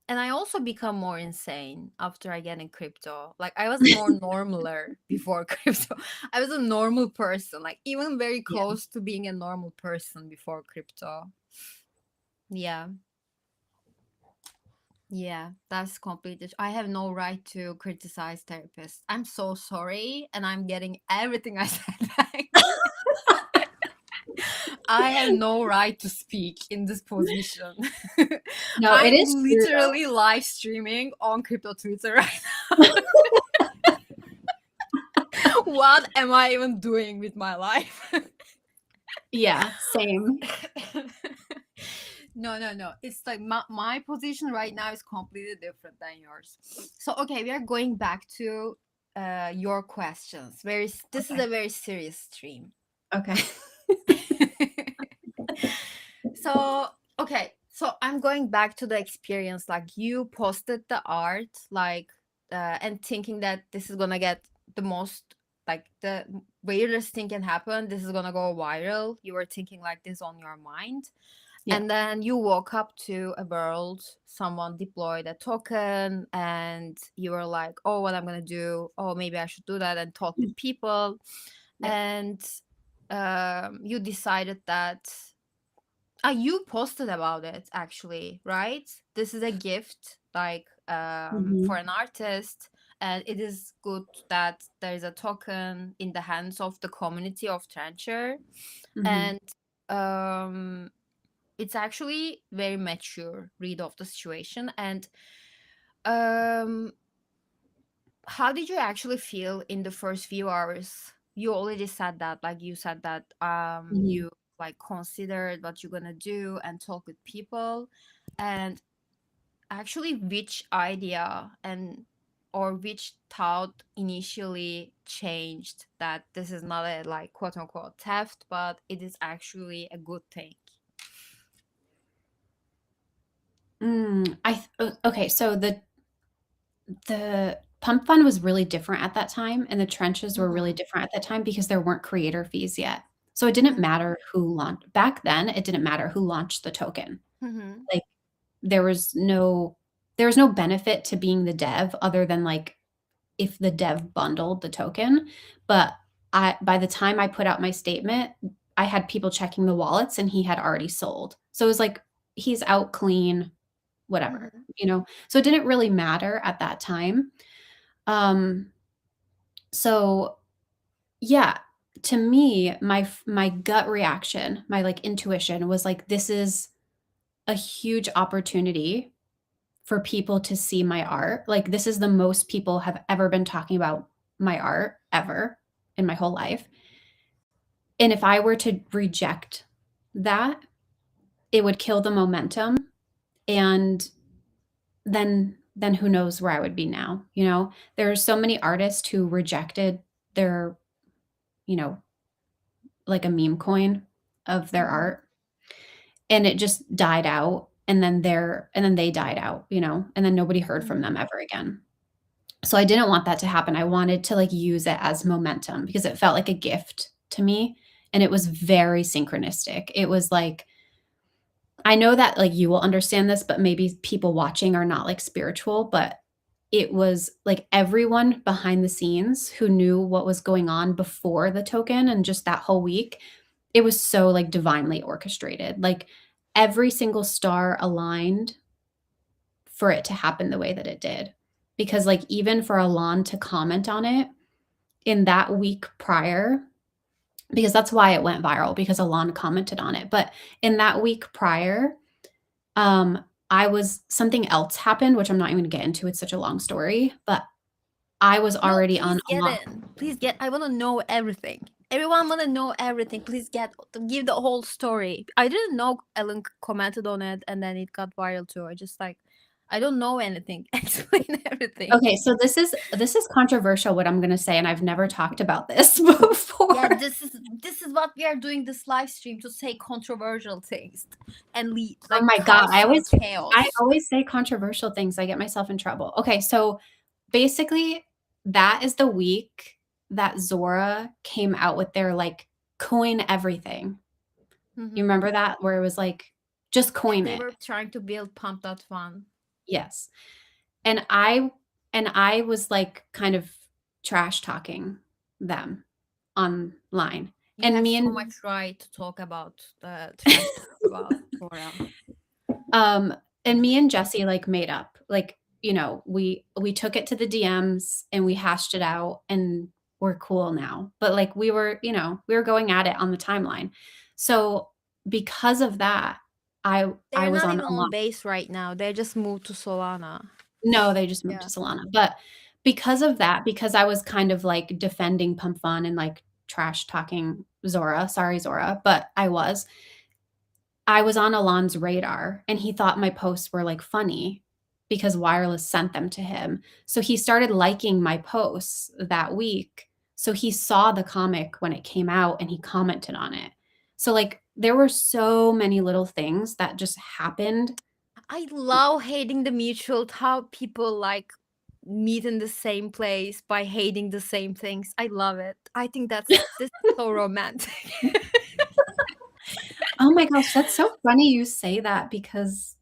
And I also become more insane after I get in crypto. Like I was more normaler before crypto. I was a normal person, like even very Yeah. close to being a normal person before crypto. Yeah. Yeah, that's completely. I have no right to criticize therapists. I'm so sorry, and I'm getting everything I said back. I have no right to speak in this position. No, it I'm is true though. literally live streaming on crypto Twitter right now. What am I even doing with my life? Yeah, same. No. It's like my position right now is completely different than yours. So okay, we are going back to your questions. This is Okay. a very serious stream. Okay. So okay, so I'm going back to the experience. Like you posted the art, like and thinking that this is gonna get the most, like the weirdest thing can happen. This is gonna go viral. You were thinking like this on your mind. Yeah. And then you woke up to a world, someone deployed a token, and you were like, oh, what I'm gonna do? Oh, maybe I should do that and talk with people. Yeah. And you decided that you posted about it actually, right? This is a gift, like for Mhm. an artist, and it is good that there is a token in the hands of the community of Trencher, Mhm. and it's actually very mature read of the situation. And um how did you actually feel in the first few hours? You already said that, like you said that Mhm. you like considered what you're gonna do and talk with people, and actually which idea and or which thought initially changed that this is not a like quote unquote theft, but it is actually a good thing. Okay, so the pump fund was really different at that time, and the trenches were really Mm-hmm. different at that time because there weren't creator fees yet. So it didn't matter who launched back then, it didn't matter who launched the token. Mm-hmm. Like, there was no benefit to being the dev other than, like, if the dev bundled the token, but by the time I put out my statement, I had people checking the wallets, and he had already sold. So it was like, he's out clean, whatever, Mm-hmm. you know? So it didn't really matter at that time. Um, so yeah, to me, my gut reaction, my, like, intuition was like, this is a huge opportunity for people to see my art. Like, this is the most people have ever been talking about my art ever in my whole life. And if I were to reject that, it would kill the momentum, and then who knows where I would be now, you know? There are so many artists who rejected their, you know, like a meme coin of their Mm-hmm. art, and it just died out, and then they died out, you know, and then nobody heard from Mm-hmm. them ever again. So I didn't want that to happen. I wanted to, like, use it as momentum because it felt like a gift to me, and it was very synchronistic. It was like I know that like you will understand this, but maybe people watching are not like spiritual, but it was like everyone behind the scenes who knew what was going on before the token and just that whole week, it was so like divinely orchestrated. Like every single star aligned for it to happen the way that it did. Because like even for Alon to comment on it in that week prior, because that's why it went viral, because Alon commented on it. But in that week prior, something else happened, which I'm not even gonna get into. It's such a long story, but I was No, already please on get Alon. in. Please get. I want to know everything. Everyone want to know everything. Please give the whole story. I didn't know Ellen commented on it, and then it got viral too. I don't know anything. Explain everything. Okay, so this is controversial what I'm gonna say, and I've never talked about this before. Yeah, this is what we are doing this live stream, to say controversial things and lead Oh like my God, cause some chaos. I always say controversial things. I get myself in trouble. Okay, so basically, that is the week that Zora came out with their like coin everything. You Mhm. remember that where it was like just coin They it. were trying to build Pump.Fun. Yes. And I was like kind of trash talking them online. You And have me so and much right to talk about the trash talk about Zora. and me and Jesse like made up. Like, you know, we took it to the DMs and we hashed it out and we're cool now. But like we were, you know, we were going at it on the timeline. So because of that, I They're was not on even a lot. on base right now. They just moved to Solana. No, they just moved Yeah. to Solana. But because of that, because I was kind of like defending Pump Fun and like trash talking Zora, sorry Zora, but I was on Alon's radar and he thought my posts were like funny because Wireless sent them to him. So he started liking my posts that week. So he saw the comic when it came out and he commented on it. So like there were so many little things that just happened. I love hating the mutual, how people like meet in the same place by hating the same things. I love it. I think this is so romantic. Oh my gosh, that's so funny you say that because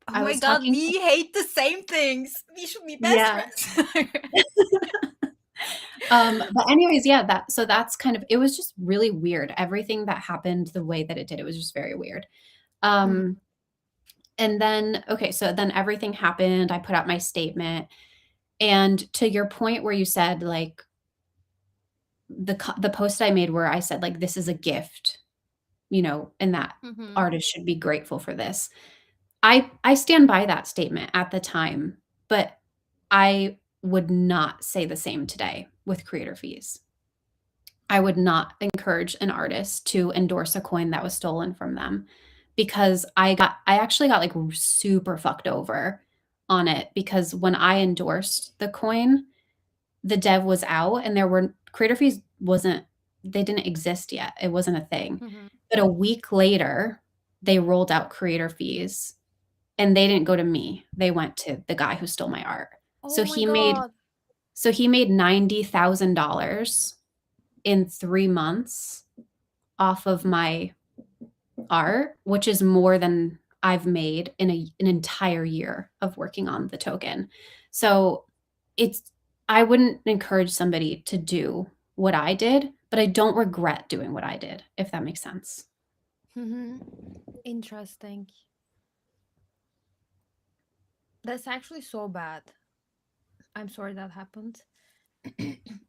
Oh I my was god, talking. we hate the same things. We should be best Yeah. friends. But anyways, yeah, that's kind of it was just really weird. Everything that happened the way that it did, it was just very weird. Mhm. And then okay, so then everything happened. I put out my statement. And to your point where you said like the post I made where I said like this is a gift, you know, and that Mhm. artists should be grateful for this. I stand by that statement at the time, but I would not say the same today with creator fees. I would not encourage an artist to endorse a coin that was stolen from them because I actually got like super fucked over on it because when I endorsed the coin, the dev was out and there were creator fees wasn't they didn't exist yet. It wasn't a thing. Mhm. But a week later, they rolled out creator fees and they didn't go to me. They went to the guy who stole my art. Oh So my he made god. $90,000 in 3 months off of my art, which is more than I've made in an entire year of working on the token. So, it's I wouldn't encourage somebody to do what I did, but I don't regret doing what I did, if that makes sense. Mhm. Interesting. That's actually so bad. I'm sorry that happened.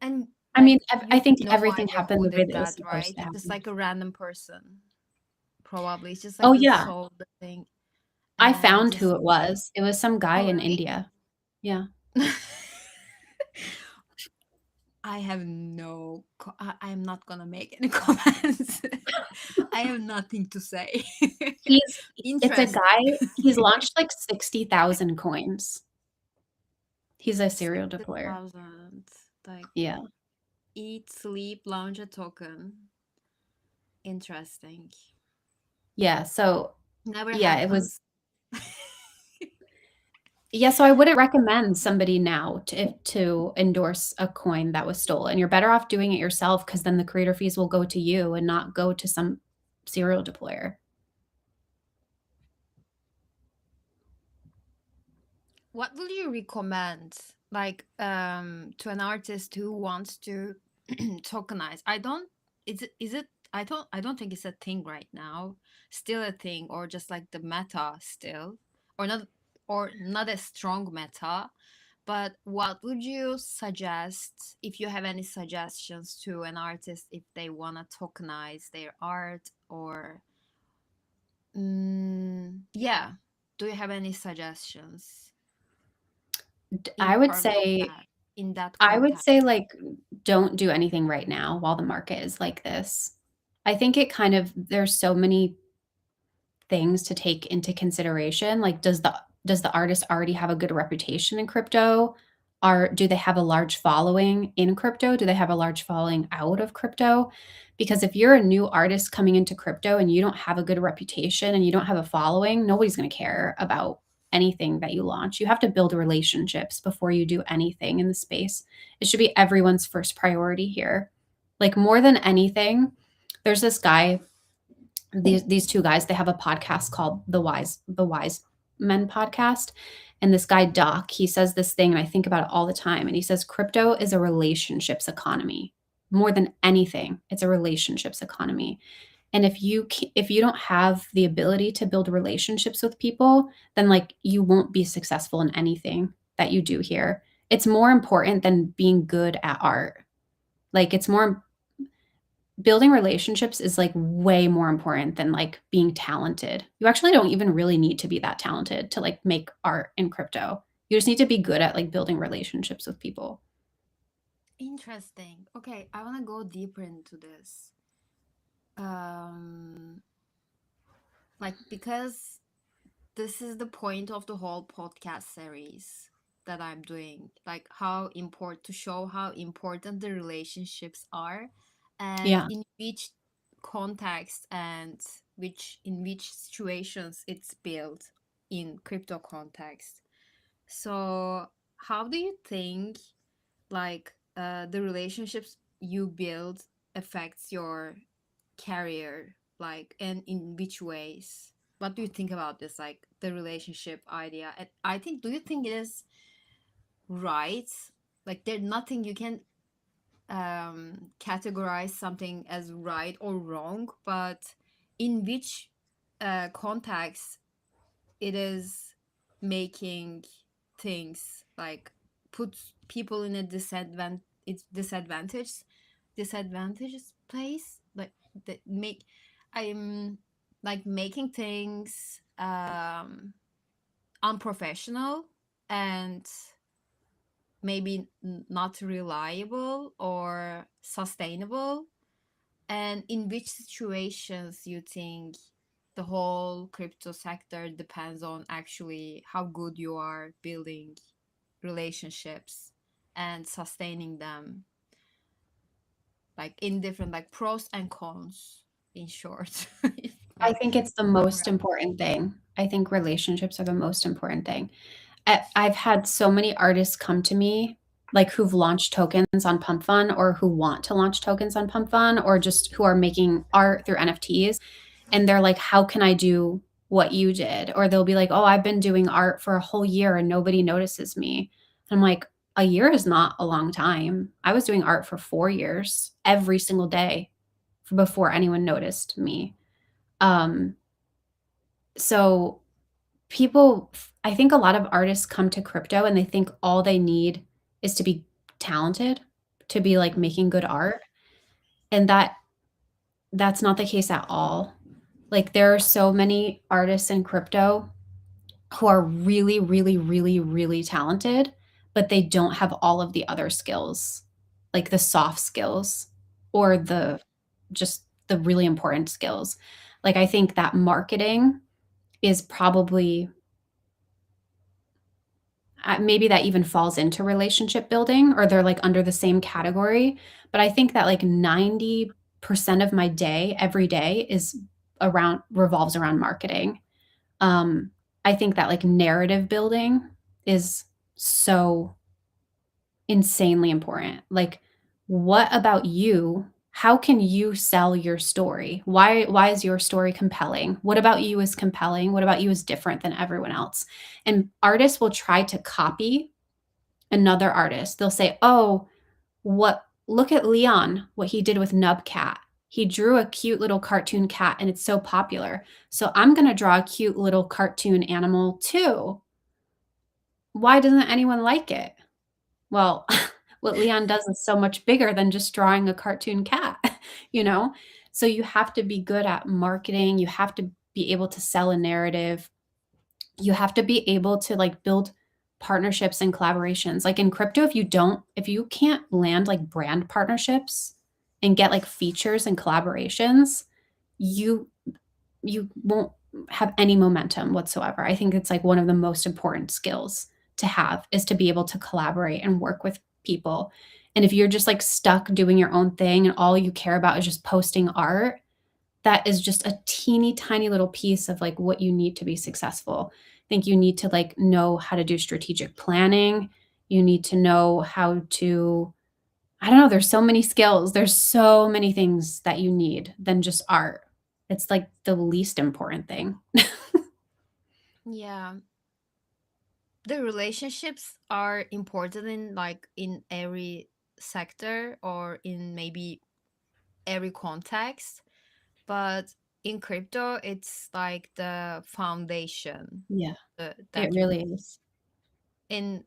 And I mean, like I you have think no everything idea happened who the way did that it was that, supposed right? to Just happen. like a random person. Probably. It's just Oh, like the yeah. soul the thing. I And found who just it was. It was some guy oh in really? India. Yeah. I have no I am not gonna make any comments. I have nothing to say. It's a Interesting. guy, he's launched like 60,000 coins. He's a serial deployer. 60,000. Like Yeah. eat, sleep, launch a token. Interesting. Yeah, so Never yeah, it happened. was yeah, so I wouldn't recommend somebody now to endorse a coin that was stolen. You're better off doing it yourself because then the creator fees will go to you and not go to some serial deployer. What would you recommend, like, to an artist who wants to tokenize? I don't. Is it? I don't think it's a thing right now. Still a thing, or just like the meta still, or not, or not a strong meta. But what would you suggest if you have any suggestions to an artist if they wanna tokenize their art or yeah. Do you have any suggestions I in would terms of say that, in that I would context? say, like, don't do anything right now while the market is like this. I think it kind of there's so many things to take into consideration. Like, does the artist already have a good reputation in crypto? Do they have a large following in crypto? Do they have a large following out of crypto? Because if you're a new artist coming into crypto and you don't have a good reputation and you don't have a following, nobody's going to care about anything that you launch. You have to build relationships before you do anything in the space. It should be everyone's first priority here. Like, more than anything, there's this guy, these two guys, they have a podcast called the Wise Men podcast. And this guy Doc, he says this thing, and I think about it all the time. And he says crypto is a relationships economy. More than anything, it's a relationships economy. And if you don't have the ability to build relationships with people, then like you won't be successful in anything that you do here. It's more important than being good at art. Like, it's more building relationships is like way more important than like being talented. You actually don't even really need to be that talented to like make art in crypto. You just need to be good at like building relationships with people. Interesting. Okay, I want to go deeper into this. Um, like, because this is the point of the whole podcast series that I'm doing, like how important to show how important the relationships are and Yeah. in which context and which in which situations it's built in crypto context. So how do you think, like, the relationships you build affects your career, like, and in which ways? What do you think about this, like the relationship idea? And I think, do you think it is right? Like, there's nothing you can categorize something as right or wrong, but in which context it is making things like puts people in a disadvantageous place, like that make I'm like making things unprofessional and maybe not reliable or sustainable. And in which situations you think the whole crypto sector depends on actually how good you are building relationships and sustaining them, like in different, like pros and cons, in short. If I I think it's the most summarize. important thing. I think relationships are the most important thing. I've had so many artists come to me, like who've launched tokens on Pump Fun or who want to launch tokens on Pump Fun or just who are making art through NFTs. And they're like, how can I do what you did? Or they'll be like, oh, I've been doing art for a whole year and nobody notices me. I'm like, a year is not a long time. I was doing art for 4 years every single day before anyone noticed me. Um, so people, I think a lot of artists come to crypto and they think all they need is to be talented, to be like making good art. And that's not the case at all. Like, there are so many artists in crypto who are really, really, really, really talented, but they don't have all of the other skills, like the soft skills or just the really important skills. Like, I think that marketing is probably maybe that even falls into relationship building or they're like under the same category. But I think that like 90% of my day, every day, revolves around marketing. Um, I think that like narrative building is so insanely important. Like, what about you how can you sell your story? Why is your story compelling? What about you is compelling? What about you is different than everyone else? And artists will try to copy another artist. They'll say, "Oh, look at Leon, what he did with Nubcat. He drew a cute little cartoon cat and it's so popular. So I'm going to draw a cute little cartoon animal too. Why doesn't anyone like it?" Well, what Leon does is so much bigger than just drawing a cartoon cat, you know? So you have to be good at marketing, you have to be able to sell a narrative, you have to be able to, like, build partnerships and collaborations. Like, in crypto, if you can't land, like, brand partnerships and get, like, features and collaborations, you you won't have any momentum whatsoever. I think it's like one of the most important skills to have is to be able to collaborate and work with people. And if you're just like stuck doing your own thing and all you care about is just posting art, that is just a teeny tiny little piece of like what you need to be successful. I think you need to like know how to do strategic planning. You need to know how to, I don't know, there's so many skills. There's so many things that you need than just art. It's like the least important thing. Yeah. The relationships are important in like in every sector or in maybe every context, but in crypto it's like the foundation Yeah, it that you really need. is. In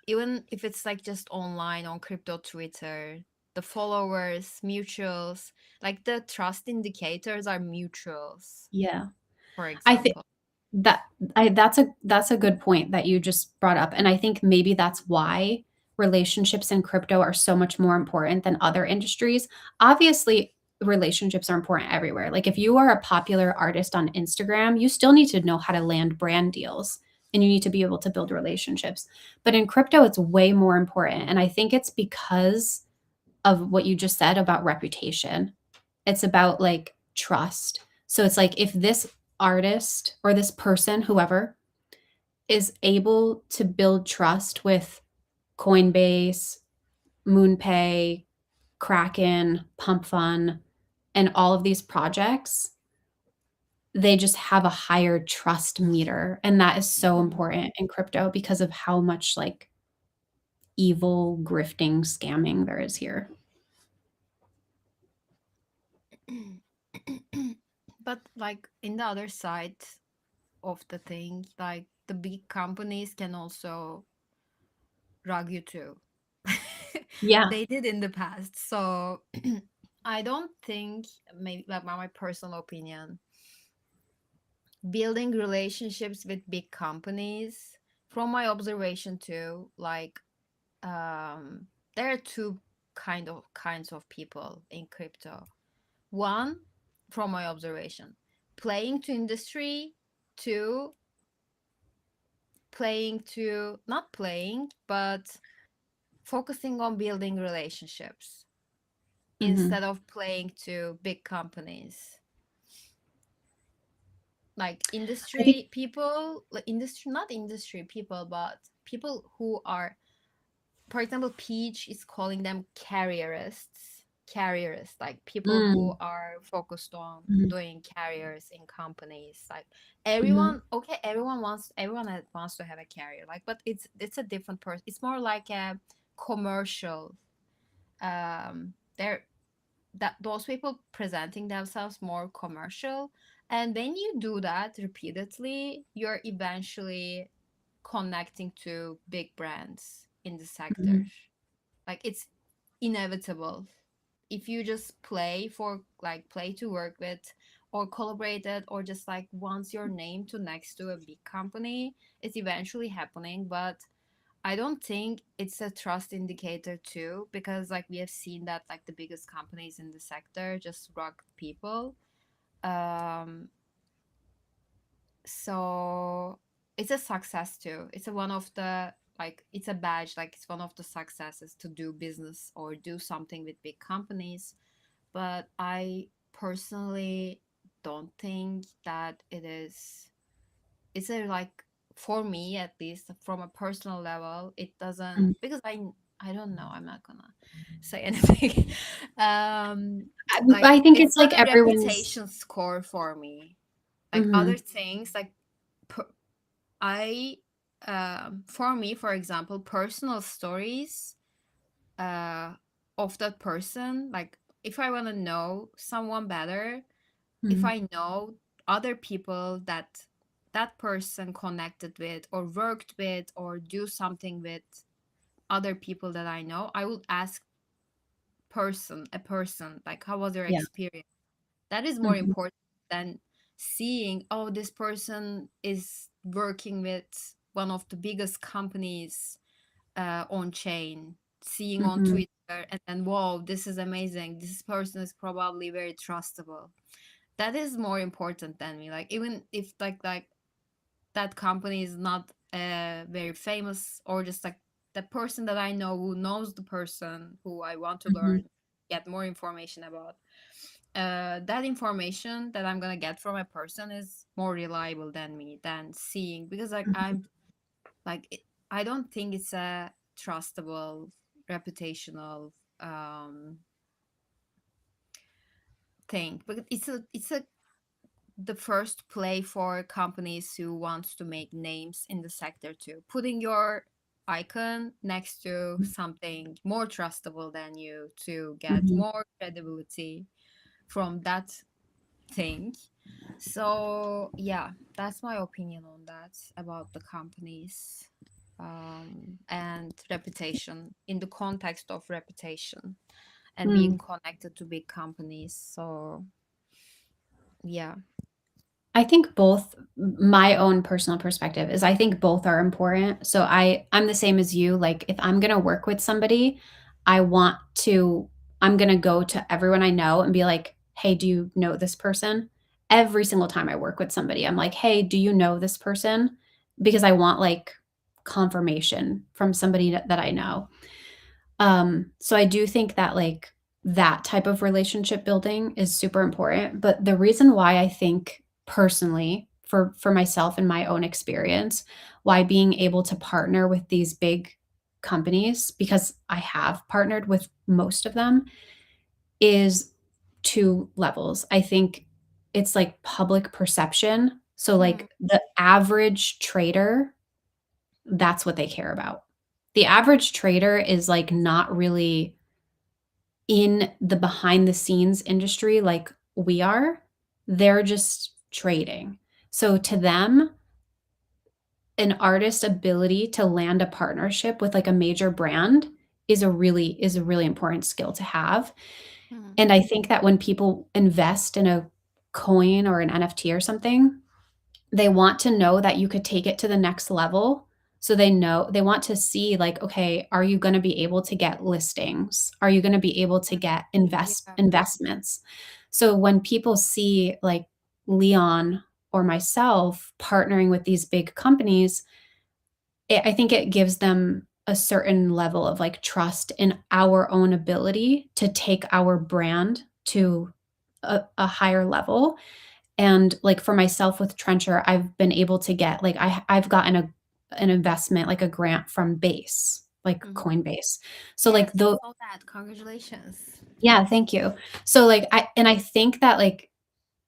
even if it's like just online on crypto Twitter, the followers, mutuals, like the trust indicators are mutuals, Yeah. for I think example. that that's a good point that you just brought up, and I think maybe that's why relationships in crypto are so much more important than other industries. Obviously, relationships are important everywhere. Like, if you are a popular artist on Instagram, you still need to know how to land brand deals, and you need to be able to build relationships. But in crypto, it's way more important, and I think it's because of what you just said about reputation. It's about like trust. So it's like if this artist or this person, whoever, is able to build trust with Coinbase, MoonPay, Kraken, Pump Fun, and all of these projects, they just have a higher trust meter. And that is so Mhm. important in crypto because of how much like evil, grifting, scamming there is here. But like in the other side of the thing, like the big companies can also rug you too. Yeah. They did in the past. So I don't think, maybe like my personal opinion, building relationships with big companies, from my observation too, like there are two kinds of people in crypto. One, from my observation, playing to industry. Two, playing to not playing but focusing on building relationships Mhm. instead of playing to big companies, like I think industry people, like industry, not industry people, but people who are, for example, Peach is calling them carrierists, like people who mm, are focused on mhm, doing carriers in companies. Like mhm, everyone, okay, wants to have a carrier, like, but it's a different person. It's more like a commercial. They're that those people presenting themselves more commercial, and when you do that repeatedly, you're eventually connecting to big brands in the sector. mhm, Like it's inevitable. If you just play to work with or collaborated or just like wants your name to next to a big company, it's eventually happening. But I don't think it's a trust indicator too, because like we have seen that like the biggest companies in the sector just rock people. Um, so it's a success too. It's a one of the, like it's a badge, like it's one of the successes to do business or do something with big companies. But I personally don't think that it is. It's a like, for me at least, from a personal level, it doesn't, mm. because I don't know, I'm not gonna say anything. Like I think it's it's not like a everyone's. reputation score for me. Like other Mhm, things, like per- I for me, for example, personal stories uh of that person, like if I want to know someone better, if mhm, I know other people that that person connected with or worked with or do something with other people that I know, I will ask a person, like how was your yeah, experience? That is more mhm, important than seeing, oh, this person is working with one of the biggest companies on chain, seeing on mhm, Twitter, and then, whoa, this is amazing. This person is probably very trustable. That is more important than me. Like even if like that company is not very famous, or just like the person that I know who knows the person who I want to mhm, learn, get more information about. That information that I'm gonna get from a person is more reliable than me than seeing, because like mhm, I'm like I don't think it's a trustable reputational thing, but it's a the first play for companies who wants to make names in the sector too, putting your icon next to something more trustable than you to get mhm. more credibility from that thing. So yeah, that's my opinion on that about the companies and reputation in the context of reputation and being Mm. connected to big companies. So yeah. I think both. My own personal perspective is I think both are important. So I'm the same as you. Like if I'm gonna work with somebody, I want to I'm gonna go to everyone I know and be like, "Hey, do you know this person?" Every single time I work with somebody, I'm like, "Hey, do you know this person?" Because I want like confirmation from somebody that I know. So I do think that like that type of relationship building is super important. But the reason why I think personally for myself and my own experience, why being able to partner with these big companies, because I have partnered with most of them, is two levels. I think it's like public perception. So Mm, like the average trader, that's what they care about. The average trader is like not really in the behind the scenes industry like we are, they're just trading. So to them, an artist's ability to land a partnership with like a major brand is a really important skill to have. mm, And I think that when people invest in a coin or an NFT or something, they want to know that you could take it to the next level. So they want to see like, okay, are you going to be able to get listings? Are you going to be able to mm. get Yeah. investments? So when people see like Leon or myself partnering with these big companies, I think it gives them a certain level of like trust in our own ability to take our brand to a higher level. And, like, for myself with Trencher, I've been able to get like, I've gotten an investment, like a grant from Base, like Mhm. Coinbase. So, like, Yes, I the saw that. Congratulations. yeah, thank you. So, like, I think that, like,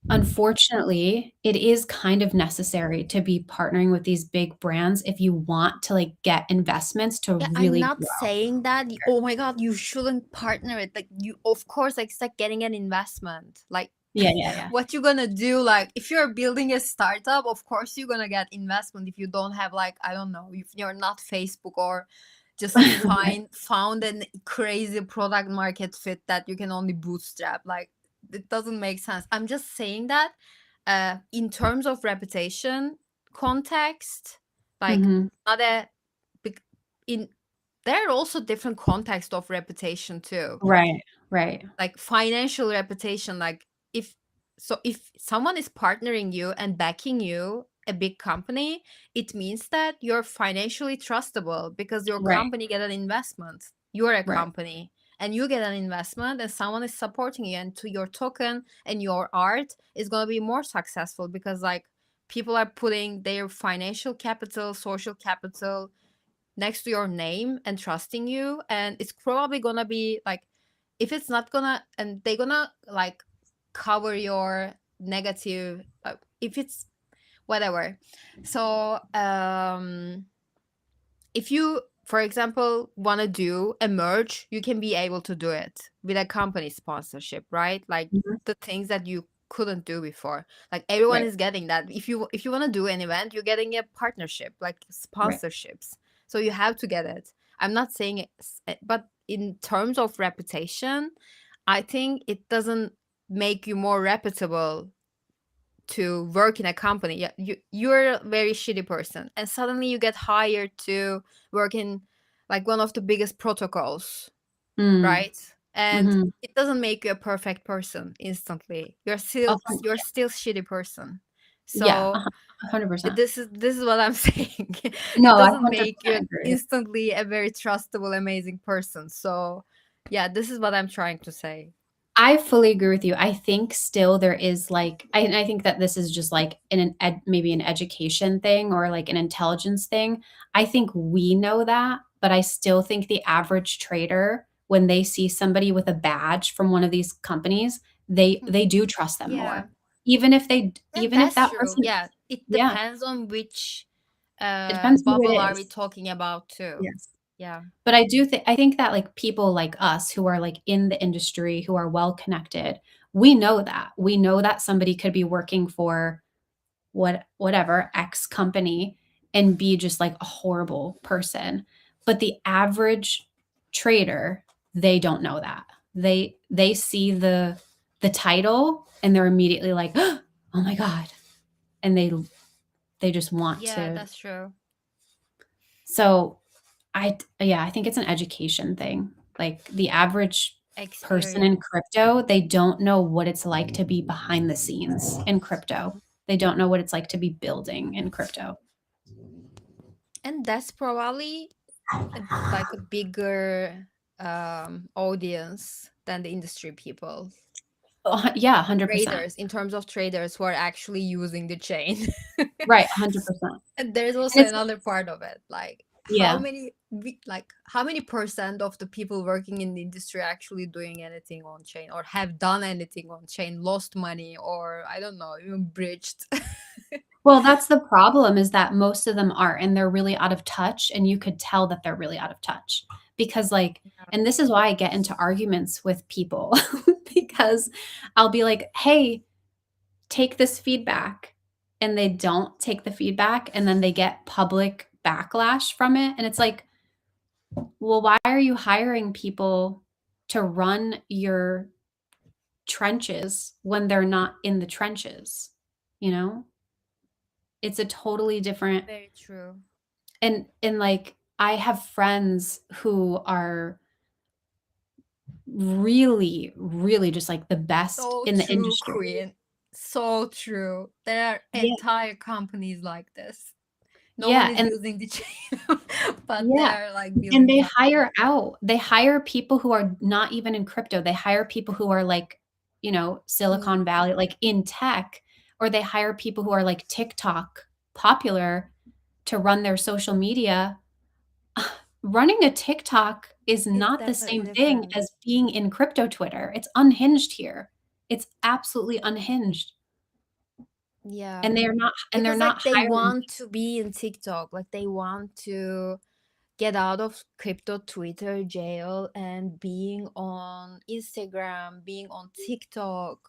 unfortunately, it is kind of necessary to be partnering with these big brands if you want to, like, get investments to Yeah, I'm really not grow. saying that. Oh my God, you shouldn't partner it. Like you, of course, like it's like getting an investment. Like Yeah, yeah, yeah. what you gonna do? Like if you're building a startup, of course you're gonna get investment. If you don't have like I don't know, if you're not Facebook or just Right. found a crazy product market fit that you can only bootstrap. Like it doesn't make sense. I'm just saying that in terms of reputation context, like Mhm. not a bec- in there are also different contexts of reputation too, Right, right, like financial reputation. Like if if someone is partnering you and backing you, a big company, it means that you're financially trustable because your right, company get an investment. You're a right, company and you get an investment and someone is supporting you, and to your token and your art is going to be more successful because like people are putting their financial capital, social capital next to your name and trusting you, and it's probably going to be like if it's not gonna, and they're gonna like cover your negative, if it's whatever. So if you, for example, want to do a merge, you can be able to do it with a company sponsorship, right? Like Mhm. the things that you couldn't do before. Like everyone Right. is getting that. If you want to do an event, you're getting a partnership, like Right. sponsorships. So you have to get it. I'm not saying it, but in terms of reputation, I think it doesn't make you more reputable to work in a company. Yeah, you're a very shitty person, and suddenly you get hired to work in like one of the biggest protocols, Mm. right? And Mhm. it doesn't make you a perfect person instantly. A You're still shitty person. Yeah, So 100%. this is what I'm saying. It No, I doesn't 100% make you agree. instantly a very trustable, amazing person. So yeah, this is what I'm trying to say. I fully agree with you. I think still there is, like, I think that this is just, like, maybe an education thing or, like, an intelligence thing. I think we know that, but I still think the average trader, when they see somebody with a badge from one of these companies, they do trust them Yeah. more. Even if And even if that's that true. person. Yeah, it Yeah, depends on which it depends who it bubble are we is. talking about too. Yes. Yeah. But I think that, like, people like us who are, like, in the industry, who are well connected, we know that. We know that somebody could be working for whatever X company and be just, like, a horrible person. But the average trader, they don't know that. They see the title and they're immediately like, "Oh my god." And they just want Yeah, to. that's true. So yeah, I think it's an education thing. Like, the average person in Experience. crypto, they don't know what it's like to be behind the scenes in crypto. They don't know what it's like to be building in crypto. And that's probably like a bigger audience than the industry people. Yeah, 100%. Traders, in terms of traders who are actually using the chain. Right, 100%. And there's And also it's another part of it, like yeah. how many percent of the people working in the industry are actually doing anything on chain or have done anything on chain, lost money, or I don't know, even bridged. Well, that's the problem, is that most of them aren't, and they're really out of touch, and you could tell that they're really out of touch because, like, and this is why I get into arguments with people because I'll be like, "Hey, take this feedback," and they don't take the feedback, and then they get public backlash from it, and it's like, "Well, why are you hiring people to run your trenches when they're not in the trenches?" You know? It's a totally different. Very true. And, like, I have friends who are really, really just, like, the best So in the true, industry. Queen. So true. There are Yeah, entire companies like this. No one yeah, is and using the chain, but yeah, they're like and building something. they hire people who are not even in crypto. They hire people who are, like, Mm. Silicon Valley, like, in tech, or they hire people who are, like, TikTok popular to run their social media. Running a TikTok is It's not the definitely same thing different. as being in crypto Twitter. It's unhinged here. It's absolutely unhinged, Yeah. and they're Because not like they hiring. want to be in TikTok, like they want to get out of crypto Twitter jail and being on Instagram, being on TikTok.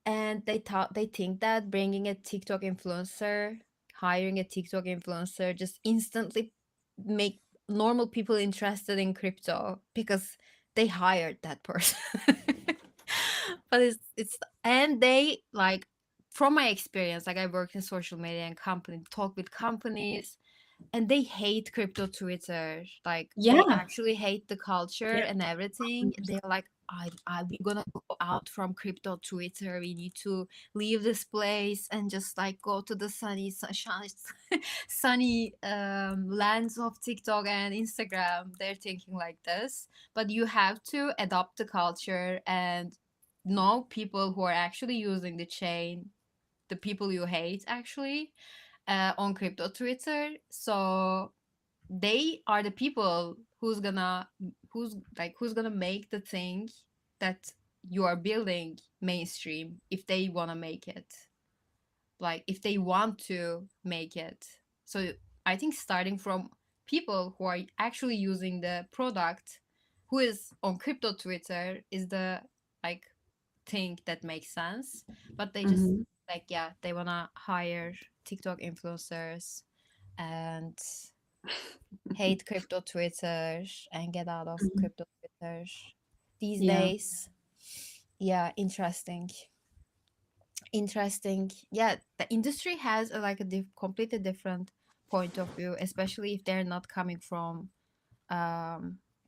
And they think that bringing a TikTok influencer, hiring a TikTok influencer just instantly make normal people interested in crypto because they hired that person. But it's and they like, from my experience, like I worked in social media and company talk with companies, and they hate crypto Twitter. Like they Yeah, actually hate the culture yeah, and everything. They're 100%. like, we're gonna go out from crypto Twitter. We need to leave this place and just like go to the sunshine, sunny lands of TikTok and Instagram. They're thinking like this, but you have to adopt the culture and know people who are actually using the chain, the people you hate actually on crypto Twitter. So they are the people who's gonna make the thing that you are building mainstream, if they want to make it, like if they want to make it. So I think starting from people who are actually using the product, who is on crypto Twitter, is the like thing that makes sense. But they just Mhm. like, yeah, they want to hire TikTok influencers and hate crypto Twitter and get out of Mhm. crypto Twitter these Yeah. days. Yeah, interesting. Interesting. Yeah, the industry has like a completely different point of view, especially if they're not coming from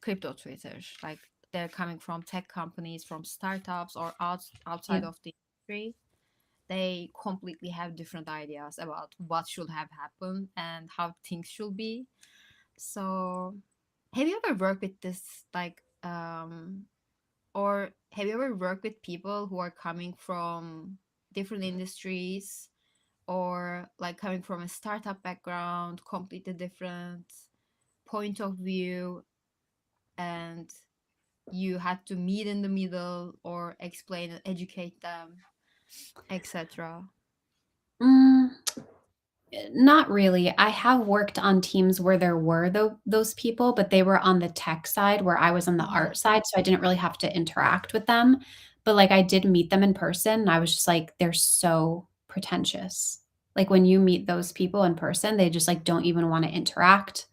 crypto Twitter. Like they're coming from tech companies, from startups, or outside Yeah. of the industry. They completely have different ideas about what should have happened and how things should be. So, have you ever worked with this or have you ever worked with people who are coming from different industries, or like coming from a startup background, completely different point of view, and you had to meet in the middle or explain and educate them, etc.? Mm, not really. I have worked on teams where there were those people, but they were on the tech side where I was on the Mhm. art side, so I didn't really have to interact with them. But, like, I did meet them in person, and I was just like, "They're so pretentious." Like, when you meet those people in person, they just, like, don't even wanna interact.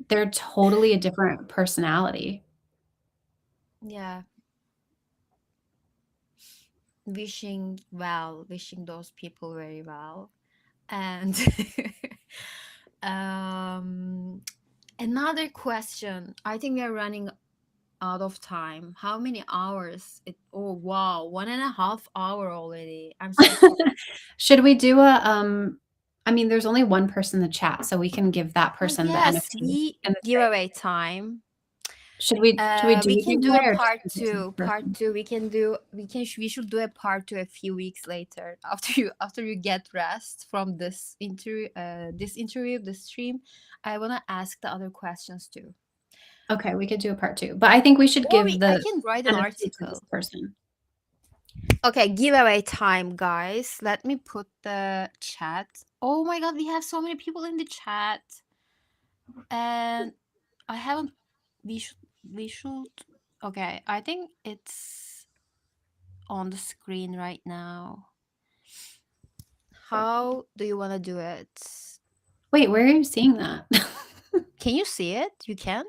They're totally a different personality. Yeah, wishing those people very well. And um another question. I think we are running out of time. How many hours? Oh wow, 1.5 hour already. I'm so sorry. Should we do I mean, there's only one person in the chat, so we can give that Oh person the yes, NFT we and the trade. giveaway time. Should we do We the can do a giveaway or just part give it to this two. Part person? two. We should do a part two a few weeks later after you get rest from this stream. I wanna ask the other questions too. Okay, we could do a part 2, but I think we should Or give I the can write an NFT to this article. person. Okay, giveaway time, guys. Let me put the chat. Oh my god, we have so many people in the chat. And I haven't we should okay, I think it's on the screen right now. How do you want to do it? Wait, where are you seeing that? Can you see it? You can't?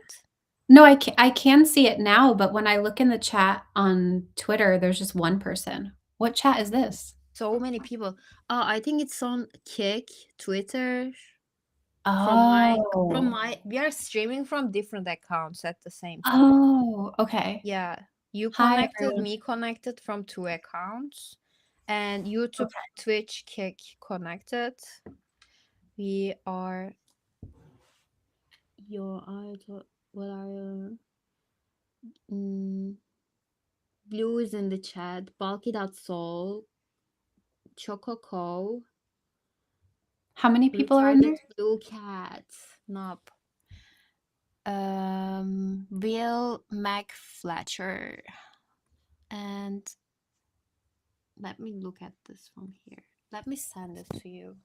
No, I can see it now, but when I look in the chat on Twitter, there's just one person. What chat is this? So many people. I think it's on Kick, Twitter. From Oh. my we are streaming from different accounts at the same time. Oh, okay. Yeah, you Hi, connected, everyone. me connected from two accounts, and YouTube, Okay. Twitch, Kick connected. We are your idol. What are you? Blue is in the chat. Bulky.soul, Chococo, How many people are in Retarded there? Blue Cat, Nope. Will Mac Fletcher, and let me look at this from here. Let me send it to you.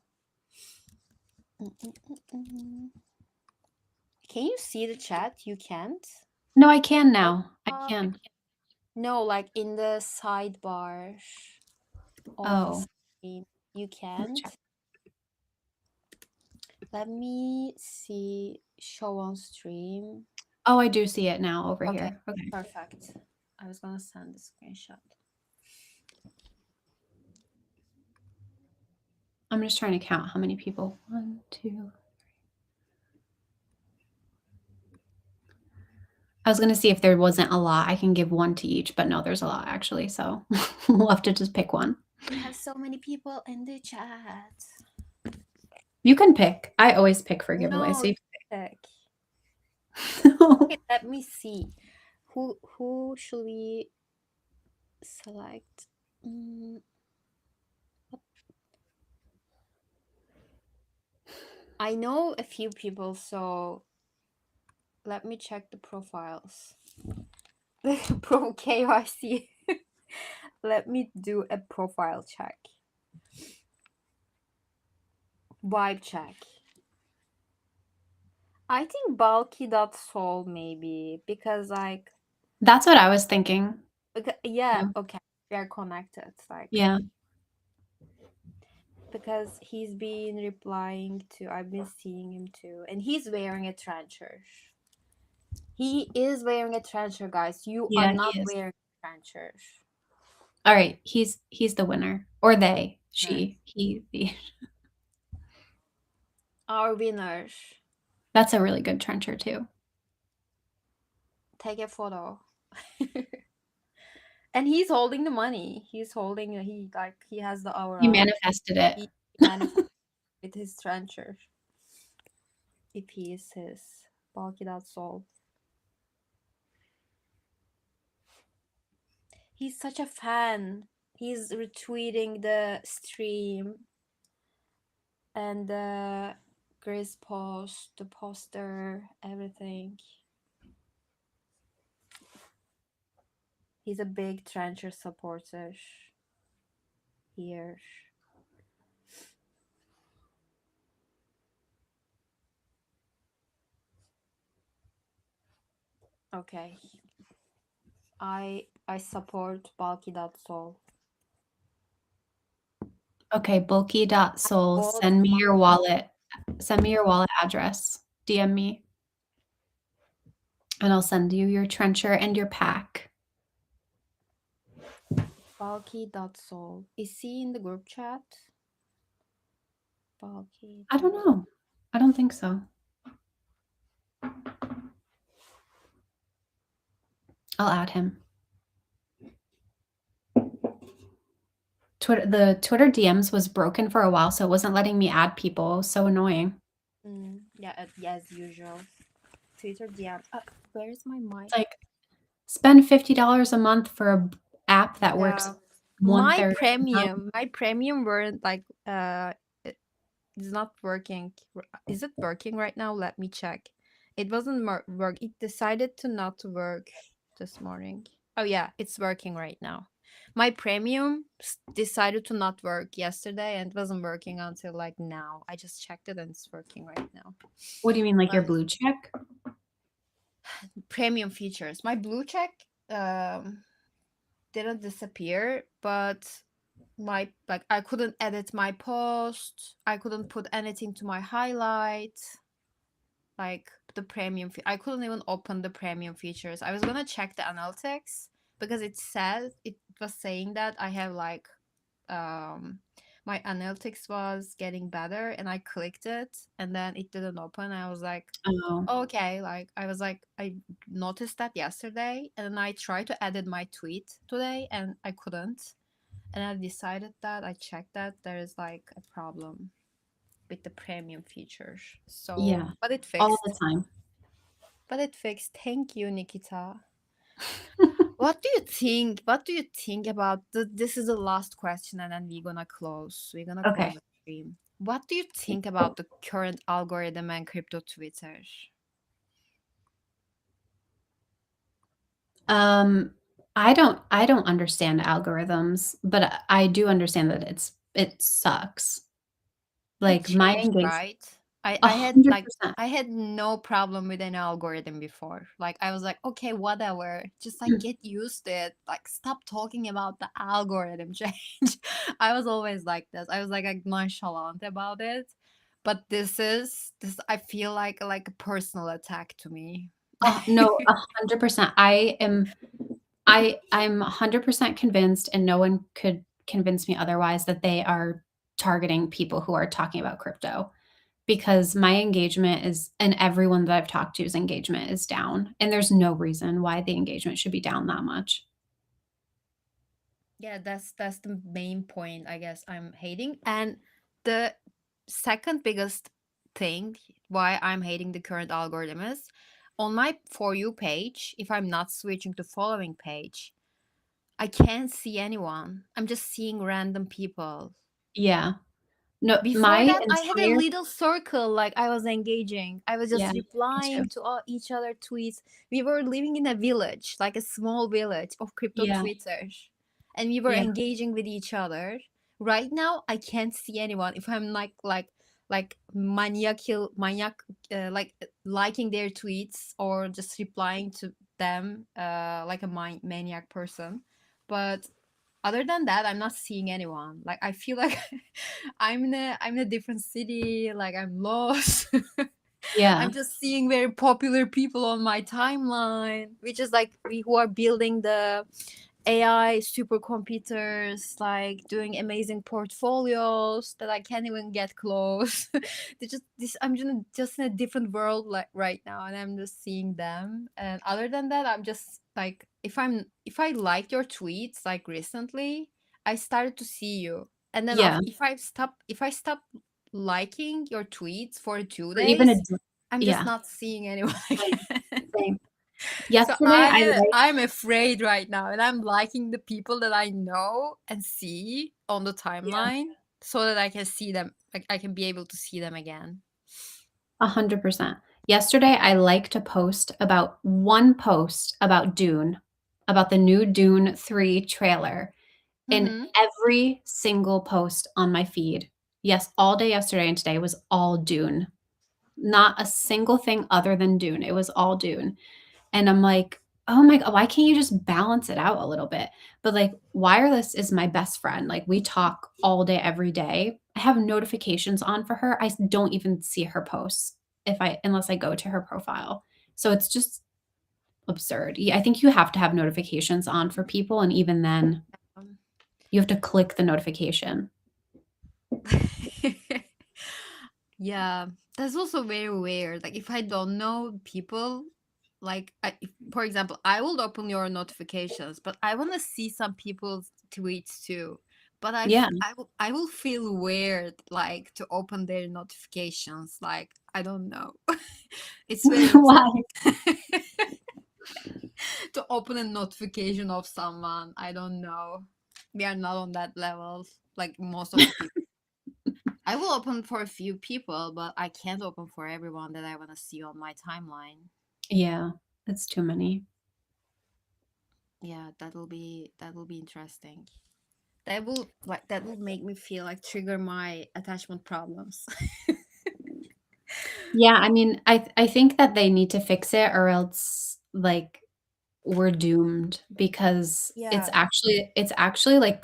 Can you see the chat? You can't? No, I can now. I Uh, can. no, like in the sidebar of the Oh, screen. You let me can't? check. Let me see. Show on stream. Oh, I do see it now over Okay, here. Okay. perfect. I was gonna send the screenshot. I'm just trying to count how many people. 1, 2. I was gonna see if there wasn't a lot. I can give 1 to each, but no, there's a lot actually, so we'll have to just pick 1. We have so many people in the chat. You can pick. I always pick for giveaways, No, so you check. can Okay, let me see. Who should we select? I know a few people, so let me check the profiles. Pro KYC. Let me do a profile check. Vibe check. I think bulky.soul maybe because like That's what I was thinking. yeah, Yeah. okay. We are connected. Like Yeah. because he's been replying to I've been seeing him too. And he's wearing a trencher. He is wearing a trencher, guys. You are Yeah, not he is. wearing a trencher. All right, he's the winner. Or they, Right. she, he, the. Our winner. That's a really good trencher too. Take a photo. And he's holding the money. He's holding he has the He aura. manifested it. He manifests with his trencher. If he is his bulky soul. He's such a fan. He's retweeting the stream and the Grace post, the poster, everything. He's a big trencher supporter here. Okay. I support bulky.soul. Okay, bulky.soul. Bought Send me my your wallet. Send me your wallet address. DM me. And I'll send you your trencher and your pack. bulky.soul. Is he in the group chat? Bulky. I don't know. I don't think so. I'll add him. The Twitter DMs was broken for a while, so it wasn't letting me add people. So annoying. Yeah, as usual. Twitter DM. Where's my mic? It's like spend $50 a month for an app that works my 1/3. premium weren't like it's not working. Is it working right now? Let me check. It wasn't work. It decided to not work this morning. Oh yeah, it's working right now. My premium decided to not work yesterday and it wasn't working until like now. I just checked it and it's working right now. What do you mean, like your blue check? Premium features. My blue check didn't disappear, but I couldn't edit my post. I couldn't put anything to my highlight. Like the premium, I couldn't even open the premium features. I was gonna check the analytics because it was saying that I have like my analytics was getting better, and I clicked it, and then it didn't open. I was like, Oh. okay, like I noticed that yesterday, and then I tried to edit my tweet today, and I couldn't. And I decided that I checked that there is like a problem with the premium features. So Yeah, but it fixed. all the time. But it fixed. Thank you, Nikita. What do you think? What do you think about this is the last question and then we're gonna close. We're gonna Okay. close the stream. What do you think about the current algorithm and crypto Twitter? I don't understand algorithms, but I do understand that it sucks. Like It my changed, engagement, right? I had 100%. I had no problem with an algorithm before. Like I was like, okay, whatever. Just like get used to it. Like stop talking about the algorithm change. I was always like this. I was like nonchalant about it. But this I feel like a personal attack to me. No, 100%. I'm 100% convinced, and no one could convince me otherwise, that they are targeting people who are talking about crypto, because my engagement is, and everyone that I've talked to's engagement is down, and there's no reason why the engagement should be down that much. Yeah, that's the main point I guess I'm hating. And the second biggest thing why I'm hating the current algorithm is on my For You page, if I'm not switching to following page, I can't see anyone. I'm just seeing random people. Yeah. No, Before my that, I had a entire little circle, like I was engaging. I was yeah, just me replying too. to all each other tweets. We were living in a village, like a small village of crypto Yeah, Twitter, and we were yeah, engaging with each other. Right now, I can't see anyone. If I'm like maniac, like liking their tweets or just replying to them, like a maniac person. But other than that, I'm not seeing anyone. Like I feel like I'm in a different city, like I'm lost. yeah, I'm just seeing very popular people on my timeline, which is like we who are building the AI supercomputers, like doing amazing portfolios that I can't even get close. They just this I'm just in a different world like right now, and I'm just seeing them. And other than that, I'm just like if I liked your tweets like recently, I started to see you, and then yeah. if I stop liking your tweets for two Or even a days, d I'm just yeah, not seeing anyone same, again. same. So Yesterday, I I'm afraid right now, and I'm liking the people that I know and see on the yeah, timeline so that I can see them, like I can be able to see them again. 100%. Yesterday, I liked a post about one post about Dune, about the new Dune 3 trailer, and Mm-hmm. every single post on my feed, yes, all day yesterday and today was all Dune. Not a single thing other than Dune. It was all Dune. And I'm like, "Oh my god, why can't you just balance it out a little bit?" But, like, Wireless is my best friend, like, we talk all day, every day. I have notifications on for her, I don't even see her posts unless I go to her profile. So it's just absurd. I think you have to have notifications on for people, and even then, Um, you have to click the notification. yeah, that's also very weird. Like if I don't know people, like for example, I will open your notifications, but I want to see some people's tweets too. But Yeah. I will feel weird like to open their notifications. Like I don't know. It's very Why? to open a notification of someone. I don't know. We are not on that level like most of the people. I will open for a few people, but I can't open for everyone that I want to see on my timeline. Yeah, that's too many. Yeah, that will be interesting. That will make me feel like trigger my attachment problems. Yeah, I mean, I think that they need to fix it or else, like, we're doomed because Yeah. it's actually, like,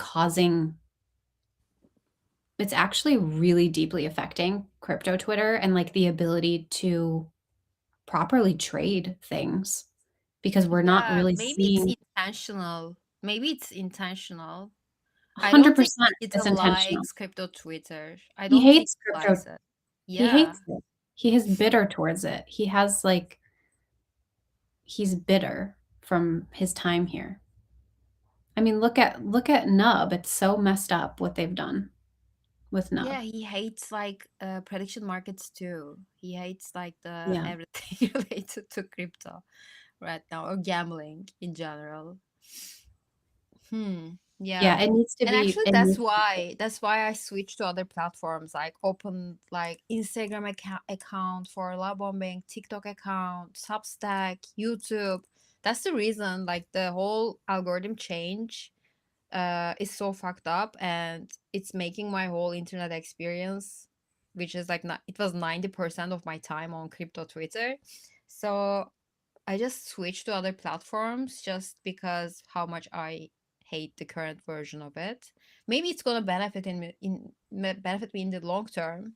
it's actually really deeply affecting crypto Twitter and, like, the ability to properly trade things because we're not Yeah, really maybe it's seeing intentional. Maybe it's intentional. I don't think 100% it it's intentional. likes crypto Twitter. I He don't think hates it crypto. likes it. He Yeah. hates it. He is bitter towards it. He has, like he's bitter from his time here. I mean, look at Nub. It's so messed up what they've done with Yeah, Nub. he hates like prediction markets too. He hates like the Yeah. everything related to crypto right now or gambling in general. Hmm. Yeah, Yeah. it needs to And be actually it that's needs to be why that's why I switched to other platforms like open like Instagram account for love bombing, TikTok account, Substack, YouTube. That's the reason like the whole algorithm change is so fucked up, and it's making my whole internet experience, which is like not, it was 90% of my time on crypto Twitter. So I just switched to other platforms just because how much I hate the current version of it. Maybe it's gonna benefit me in the long term,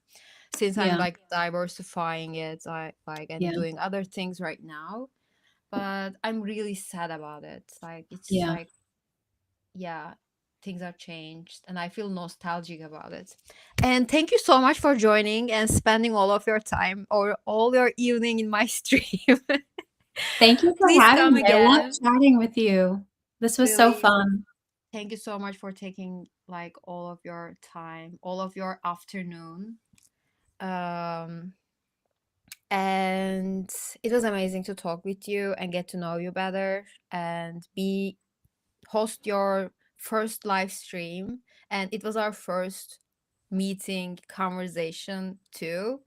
since I'm Yeah, like diversifying it, I like and yeah, doing other things right now. But I'm really sad about it. Like it's yeah. like yeah, things have changed, and I feel nostalgic about it. And thank you so much for joining and spending all of your time or all your evening in my stream. Thank you for Please having come me. I love again. chatting with you. This was so Really, fun. thank you so much for taking like all of your time, all of your afternoon. Um, and it was amazing to talk with you and get to know you better and be host your first live stream. And it was our first meeting conversation too.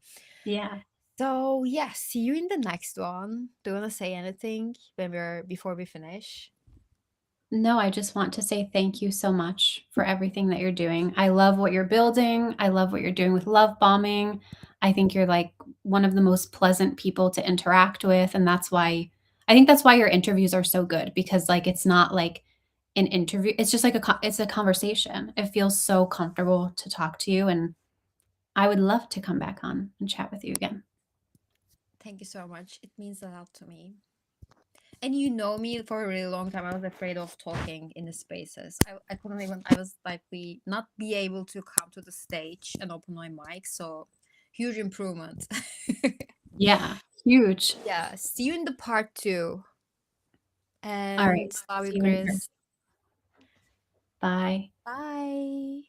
Yeah. So yeah, see you in the next one. Do you want to say anything before we finish? No, I just want to say thank you so much for everything that you're doing. I love what you're building. I love what you're doing with love bombing. I think you're like one of the most pleasant people to interact with, and I think that's why your interviews are so good, because like it's not like an interview. It's just like it's a conversation. It feels so comfortable to talk to you, and I would love to come back on and chat with you again. Thank you so much. It means a lot to me. And you know me for a really long time. I was afraid of talking in the spaces. I couldn't even. I was like, we not be able to come to the stage and open my mic. So huge improvement. Yeah, huge. Yeah. See you in the part 2. All right. And love you, See you in person. Chris. Bye. Bye.